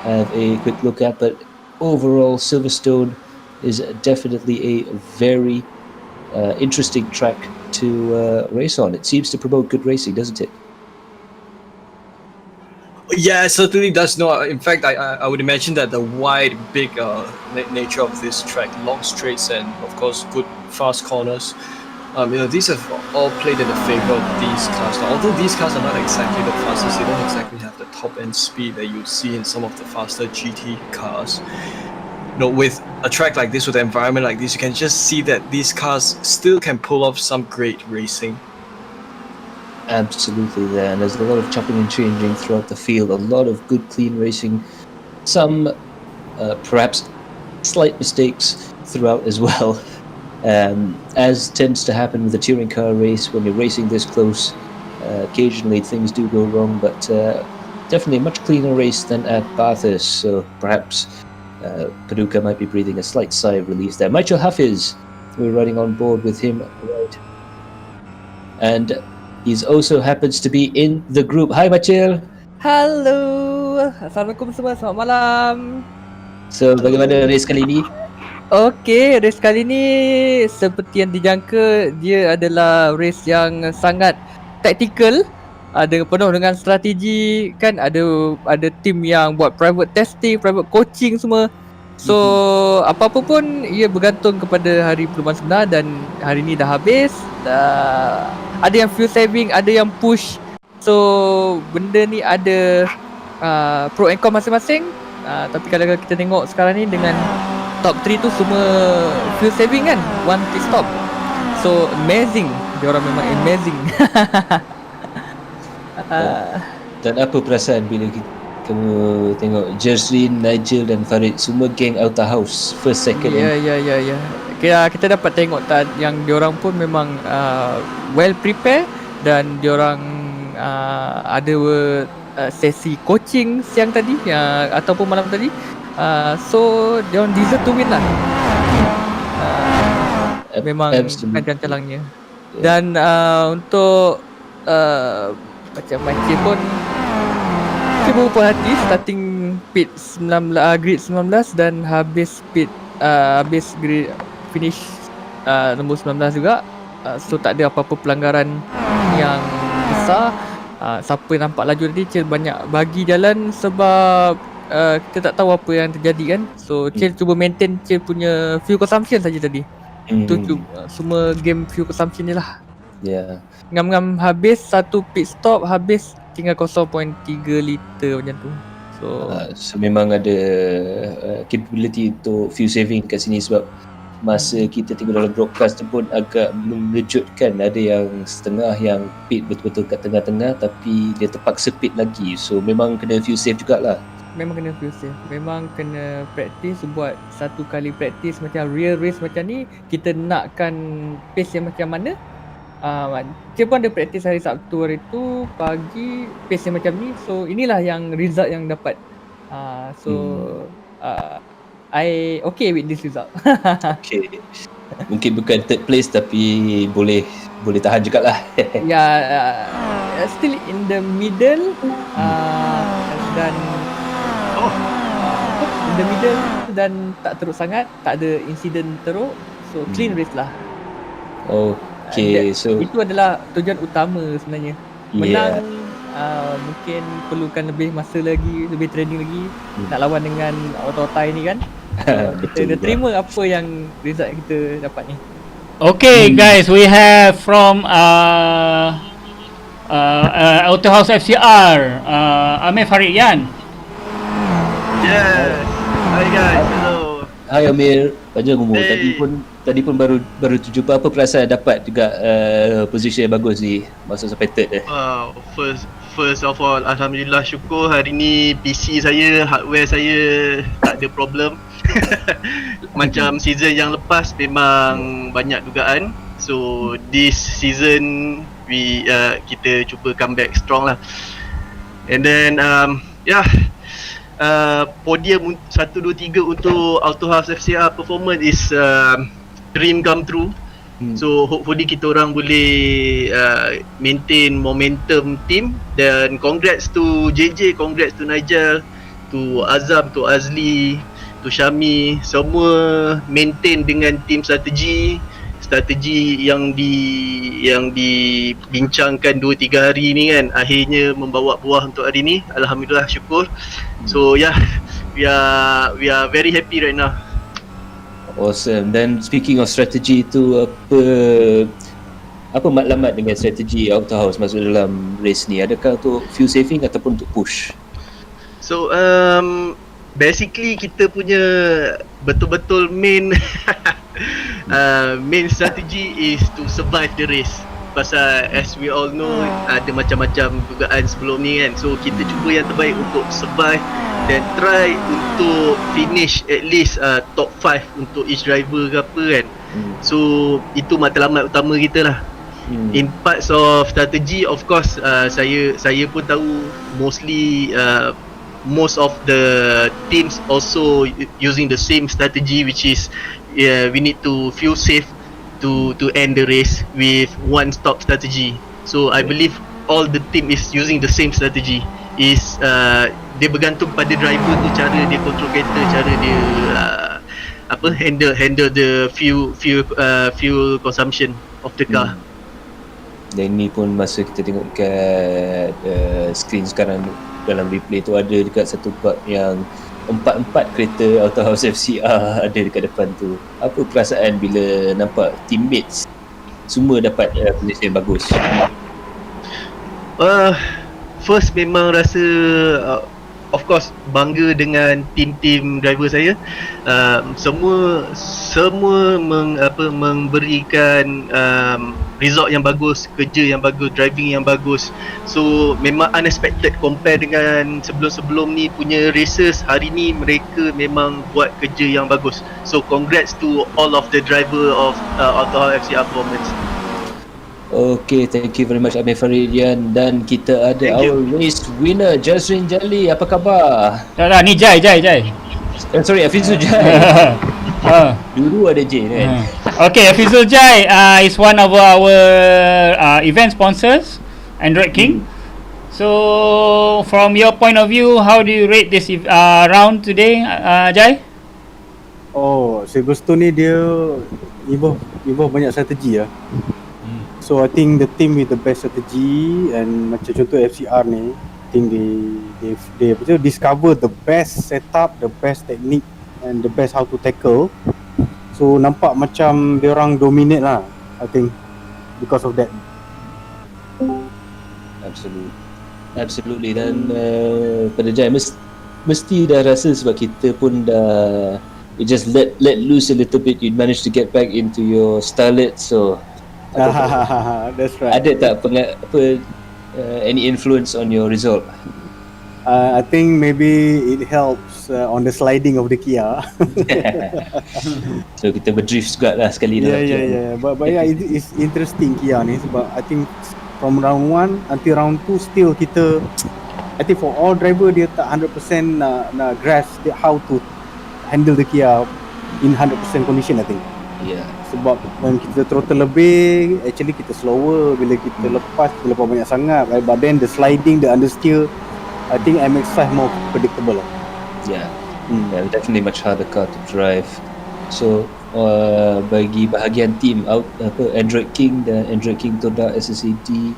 have a quick look at. But overall, Silverstone is definitely a very interesting track to race on. It seems to promote good racing, doesn't it? Yeah, it certainly does. No, in fact, I would imagine that the wide, big nature of this track, long straights, and of course, good fast corners. These have all played in the favor of these cars. Now, although these cars are not exactly the fastest, they don't exactly have the top end speed that you see in some of the faster GT cars. With a track like this, with an environment like this, you can just see that these cars still can pull off some great racing. Absolutely, there. And there's a lot of chopping and changing throughout the field. A lot of good, clean racing. Some perhaps slight mistakes throughout as well. As tends to happen with a touring car race, when you're racing this close, occasionally things do go wrong, but definitely a much cleaner race than at Bathurst, so perhaps Paducah might be breathing a slight sigh of relief there. Michael Hafiz, we're riding on board with him, right? And he also happens to be in the group. Hi, Michael. Halo, Assalamualaikum semua, selamat malam. So, bagaimana race kali ini? Okey, race kali ni seperti yang dijangka, dia adalah race yang sangat taktikal, ada penuh dengan strategi kan, ada tim yang buat private testing, private coaching semua. So apa-apa pun ia bergantung kepada hari perlumbaan sebenar, dan hari ni dah habis. Ada yang fuel saving, ada yang push. So benda ni ada pro and con masing-masing. Tapi kalau kita tengok sekarang ni dengan top 3 tu semua fuel saving kan, one pit stop. So amazing, diorang memang amazing. Dan apa perasaan bila kamu tengok Jerslyn, Nigel dan Farid semua geng Auto House first second? Ya. Kita dapat tengok yang diorang pun memang well prepared, dan diorang ada sesi coaching siang tadi ataupun malam tadi. So diorang deserve to win lah. Memang kan calangnya. Dan untuk macam pun kita berpuas hati starting pit 19, grid 19 dan habis grid finish nombor 19 juga. So tak ada apa-apa pelanggaran yang besar. Siapa yang nampak laju tadi, Cil banyak bagi jalan sebab kita tak tahu apa yang terjadi kan. So Cil cuba maintain Cil punya fuel consumption saja tadi. Itu semua game fuel consumption ni lah. Ya. Ngam-ngam habis satu pit stop, habis tinggal 0.3 liter macam tu. So memang ada capability untuk fuel saving kat sini, sebab masa kita tengok dalam broadcast tu pun agak mengejutkan. Ada yang setengah yang pit betul-betul kat tengah-tengah, tapi dia terpaksa pit lagi. So memang kena fuel save jugalah. Memang kena fuel save. Memang kena practice, buat satu kali practice macam real race macam ni. Kita nakkan pace yang macam mana. Dia pun ada practice hari Sabtu hari tu pagi, pace yang macam ni. So inilah yang result yang dapat. I okay with this result. Okay. Mungkin bukan third place, tapi boleh tahan jugalah. Still in the middle. Dan in the middle dan tak teruk sangat, tak ada insiden teruk. So clean race lah. Okay, so itu adalah tujuan utama sebenarnya. Menang mungkin perlukan lebih masa lagi, lebih training lagi, nak lawan dengan auto-autai ni kan. Kita terima apa yang result kita dapat ni. Okay guys, we have from Auto House FCR, Amir Farid Yan. Yeah. Hi guys, hello. Hai Amir, panjang umur. Tadi pun baru jumpa. Apa perasaan dapat juga position yang bagus ni, masuk sampai third Wow, first of all, alhamdulillah, syukur hari ni PC saya, hardware saya tak ada problem. Macam season yang lepas memang banyak dugaan. So this season kita cuba come back strong lah. And then podium 1, 2, 3 untuk Auto House FCR performance is dream come true. So hopefully kita orang boleh maintain momentum team. Dan congrats to JJ, congrats to Nigel, to Azam, to Azli, to Syami. Semua maintain dengan team strategi yang dibincangkan 2-3 hari ni kan, akhirnya membawa buah untuk hari ni. Alhamdulillah, syukur. So yeah, we are very happy right now. Awesome. Dan speaking of strategi tu, apa maklumat dengan strategi Auto House masuk dalam race ni? Adakah untuk fuel saving ataupun untuk push? So basically kita punya betul-betul main main strategy is to survive the race. Pasal as we all know, ada macam-macam dugaan sebelum ni kan. So kita cuba yang terbaik untuk survive dan try untuk finish at least top 5 untuk each driver ke apa kan. So itu matlamat utama kita lah. In parts of strategy, of course, saya pun tahu mostly most of the teams also using the same strategy, which is we need to fuel save to end the race with one stop strategy. So I believe all the team is using the same strategy. Is dia bergantung pada driver tu, cara dia control kereta, cara dia handle the fuel consumption of the car. Dan ni pun masa kita tengok dekat screen sekarang dalam replay tu, ada dekat satu part yang 4 kereta Auto House FCR ada dekat depan tu. Apa perasaan bila nampak teammates semua dapat position bagus? First memang rasa of course bangga dengan tim driver saya. Semua memberikan result yang bagus, kerja yang bagus, driving yang bagus. So memang unexpected compare dengan sebelum-sebelum ni punya races. Hari ni mereka memang buat kerja yang bagus. So congrats to all of the driver of Auto House FCR Performance. Okay, thank you very much Amir Faridian. Dan kita ada our race winner, Jasrin Jali. Apa khabar? Dah, ni Jai. Sorry, Afizul Jai. Dulu ada J kan? Okay, Afizul Jai is one of our event sponsors, Android King. So from your point of view, how do you rate this round today, Jai? Oh, Silverstone ni dia involve banyak strategi lah. So I think the team with the best strategy, and macam contoh FCR ni, I think they discover the best setup, the best technique and the best how to tackle. So nampak macam dia orang dominate lah, I think, because of that. Absolutely. Dan pada Jai mesti dah rasa, sebab kita pun dah just let loose a little bit. You managed to get back into your starlet, so that's right. Ada tak any influence on your result? I think maybe it helps on the sliding of the Kia. So kita berdrift juga lah sekali dalam Kia. Yeah. But yeah, it's interesting Kia ni, sebab I think from round 1 until round 2 still kita, I think for all driver dia tak 100% nak grasp how to handle the Kia in 100% condition, I think. Yeah. Sebab when kita throttle lebih, actually kita slower. Bila kita lepas banyak sangat. But then the sliding, the understeer, I think MX-5 more predictable lah. Yeah. Definitely much harder car to drive. So bagi bahagian team Android King dan Android King Toda SSAD,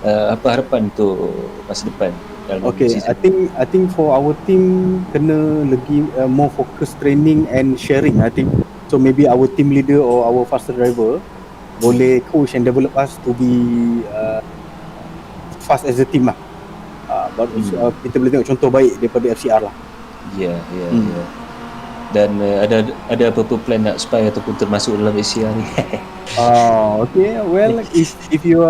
apa harapan untuk masa depan dalam season? I think for our team kena lagi more focus training and sharing, I think. So maybe our team leader or our faster driver boleh coach and develop us to be fast as a team lah. Kita boleh tengok contoh baik daripada FCR lah. Yeah. Dan ada apa-apa plan nak spy ataupun termasuk dalam FCR ni? Okay. Well, if you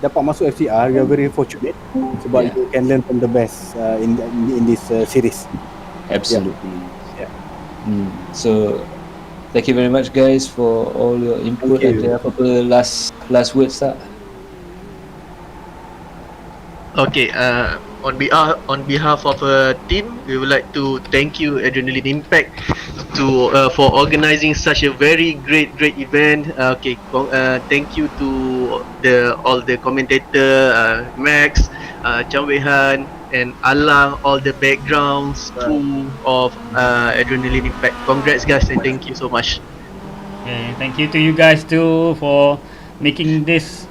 dapat masuk FCR, you are very fortunate sebab you can learn from the best in this series. Absolutely. Yeah. So thank you very much guys for all your input. Ada apa-apa last words tak? Okay, on behalf of a team, we would like to thank you Adrenaline Impact to for organizing such a very great event. Thank you to all the commentator, Max, Chan Wei Han, and Alang, all the backgrounds crew of Adrenaline Impact. Congrats guys, and thank you so much. Okay, thank you to you guys too for making this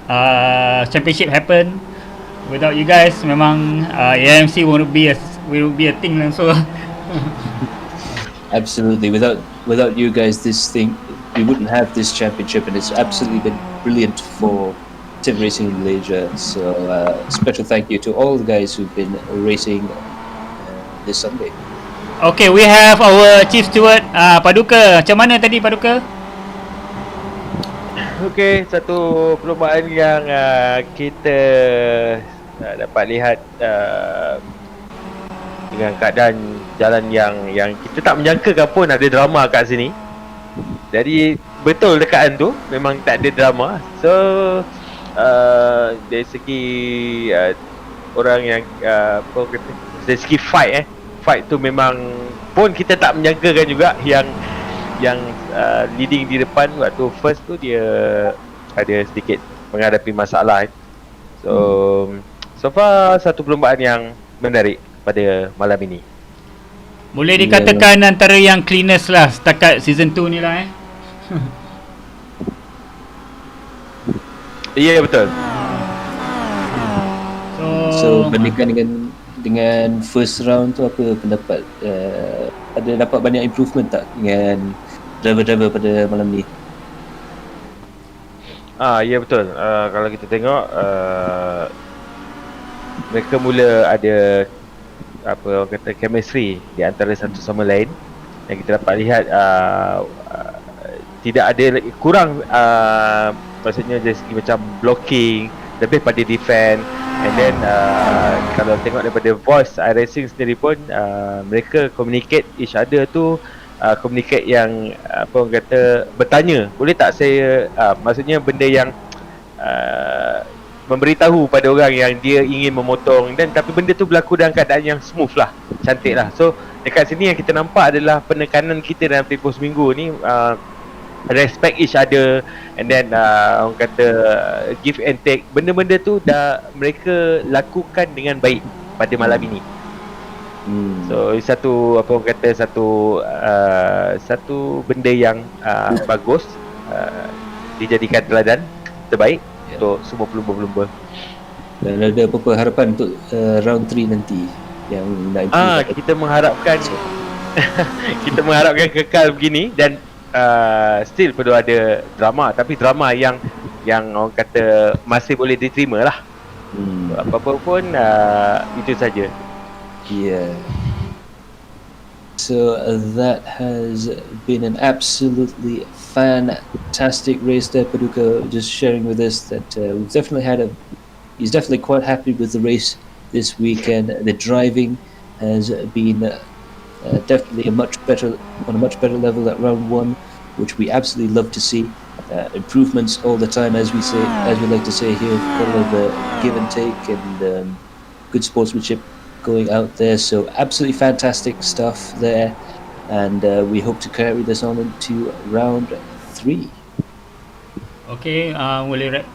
championship happen. Without you guys, memang AIMC won't be a thing so. Absolutely. Without you guys, this thing, we wouldn't have this championship, and it's absolutely been brilliant for Sim Racing in Malaysia. So special thank you to all the guys who've been racing this Sunday. Okay, we have our Chief Steward Paduka. Macam mana tadi Paduka? Okey, satu perlombaan yang kita dapat lihat dengan keadaan jalan yang kita tak menyangkakan pun ada drama kat sini. Jadi betul dekat tu memang tak ada drama. So dari segi orang yang apa kata, dari segi fight tu memang pun kita tak menyangkakan juga yang leading di depan waktu first tu dia ada sedikit menghadapi masalah. So far satu perlombaan yang menarik pada malam ini. Boleh dikatakan antara yang cleanest lah setakat season 2 ni lah Ya, betul. So bandingkan dengan first round tu, apa pendapat? Ada dapat banyak improvement tak dengan driver-driver pada malam ni? Ya betul. Kalau kita tengok mereka mula ada apa orang kata chemistry di antara satu sama lain, dan kita dapat lihat tidak ada kurang maksudnya dari segi macam blocking, lebih pada defend. And then kalau tengok daripada voice iRacing sendiri pun mereka communicate each other tu, communicate yang apa orang kata bertanya, boleh tak saya maksudnya benda yang memberitahu pada orang yang dia ingin memotong, dan tapi benda tu berlaku dalam keadaan yang smooth lah, cantik lah. So dekat sini yang kita nampak adalah penekanan kita dalam tempoh seminggu ni, respect each other, and then orang kata give and take. Benda-benda tu dah mereka lakukan dengan baik pada malam ini. So satu apa orang kata satu benda yang bagus, dijadikan teladan terbaik untuk semua pelumba-pelumba. Dan ada apa-apa harapan untuk round 3 nanti yang nak improve? Kita mengharapkan kita mengharapkan kekal begini, dan still perlu ada drama, tapi drama yang orang kata masih boleh diterima lah. Apa-apa pun itu saja. Yeah. So that has been an absolutely fantastic race there, Paduka. Just sharing with us that we've definitely he's definitely quite happy with the race this weekend. The driving has been definitely on a much better level at round 1, which we absolutely love to see. Improvements all the time, as we like to say here, a lot of give and take and good sportsmanship going out there. So absolutely fantastic stuff there, and we hope to carry this on into round 3. Okay, boleh wrap.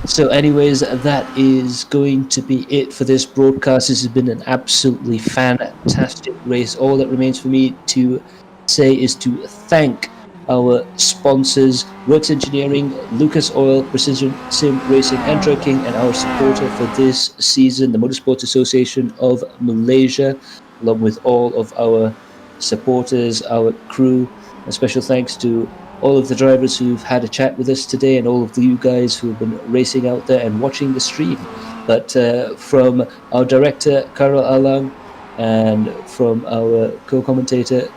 So anyways, that is going to be it for this broadcast. This has been an absolutely fantastic race. All that remains for me to say is to thank our sponsors, Works Engineering, Lucas Oil, Precision Sim Racing, and King, and our supporter for this season, the Motorsports Association of Malaysia, along with all of our supporters, our crew. A special thanks to all of the drivers who've had a chat with us today, and all of you guys who've been racing out there and watching the stream. But from our director, Karel Alang, and from our co-commentator,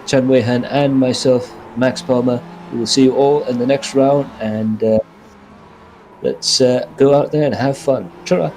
Chan Wei Han, and myself, Max Palmer, we will see you all in the next round, and let's go out there and have fun. Ta-ra!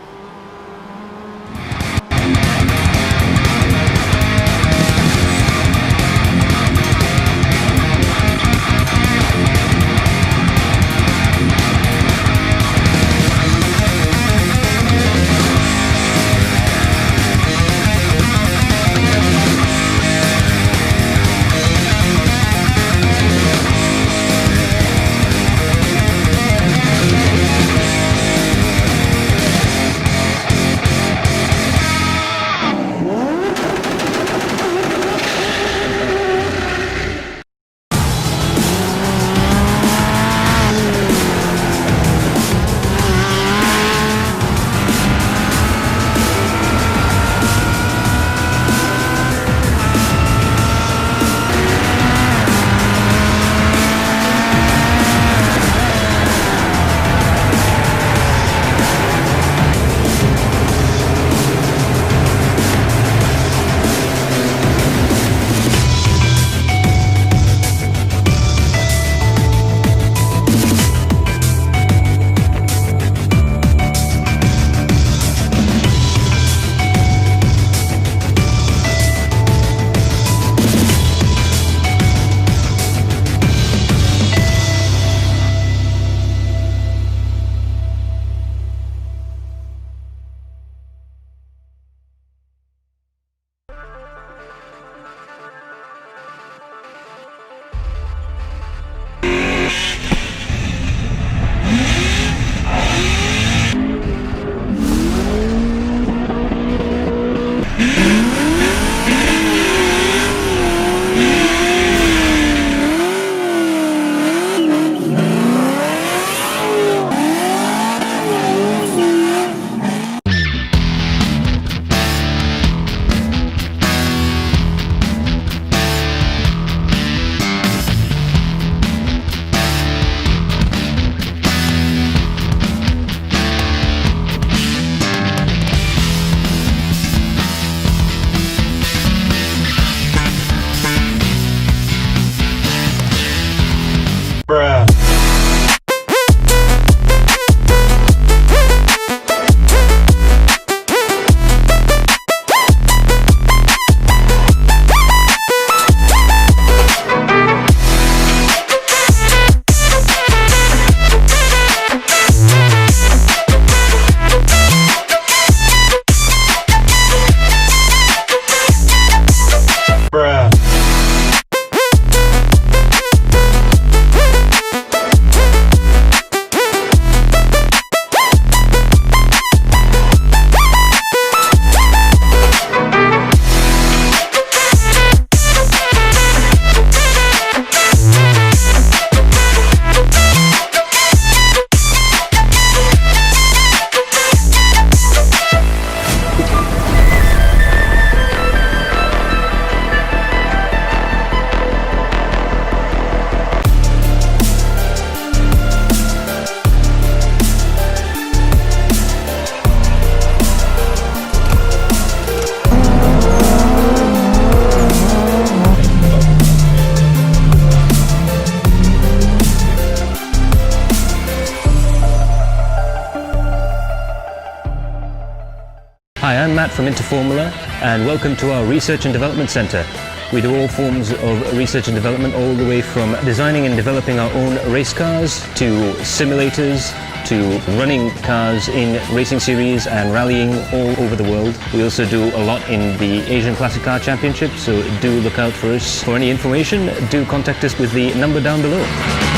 platform into Formula, and welcome to our Research and Development Centre. We do all forms of research and development, all the way from designing and developing our own race cars to simulators to running cars in racing series and rallying all over the world. We also do a lot in the Asian Classic Car Championship, so do look out for us. For any information, do contact us with the number down below.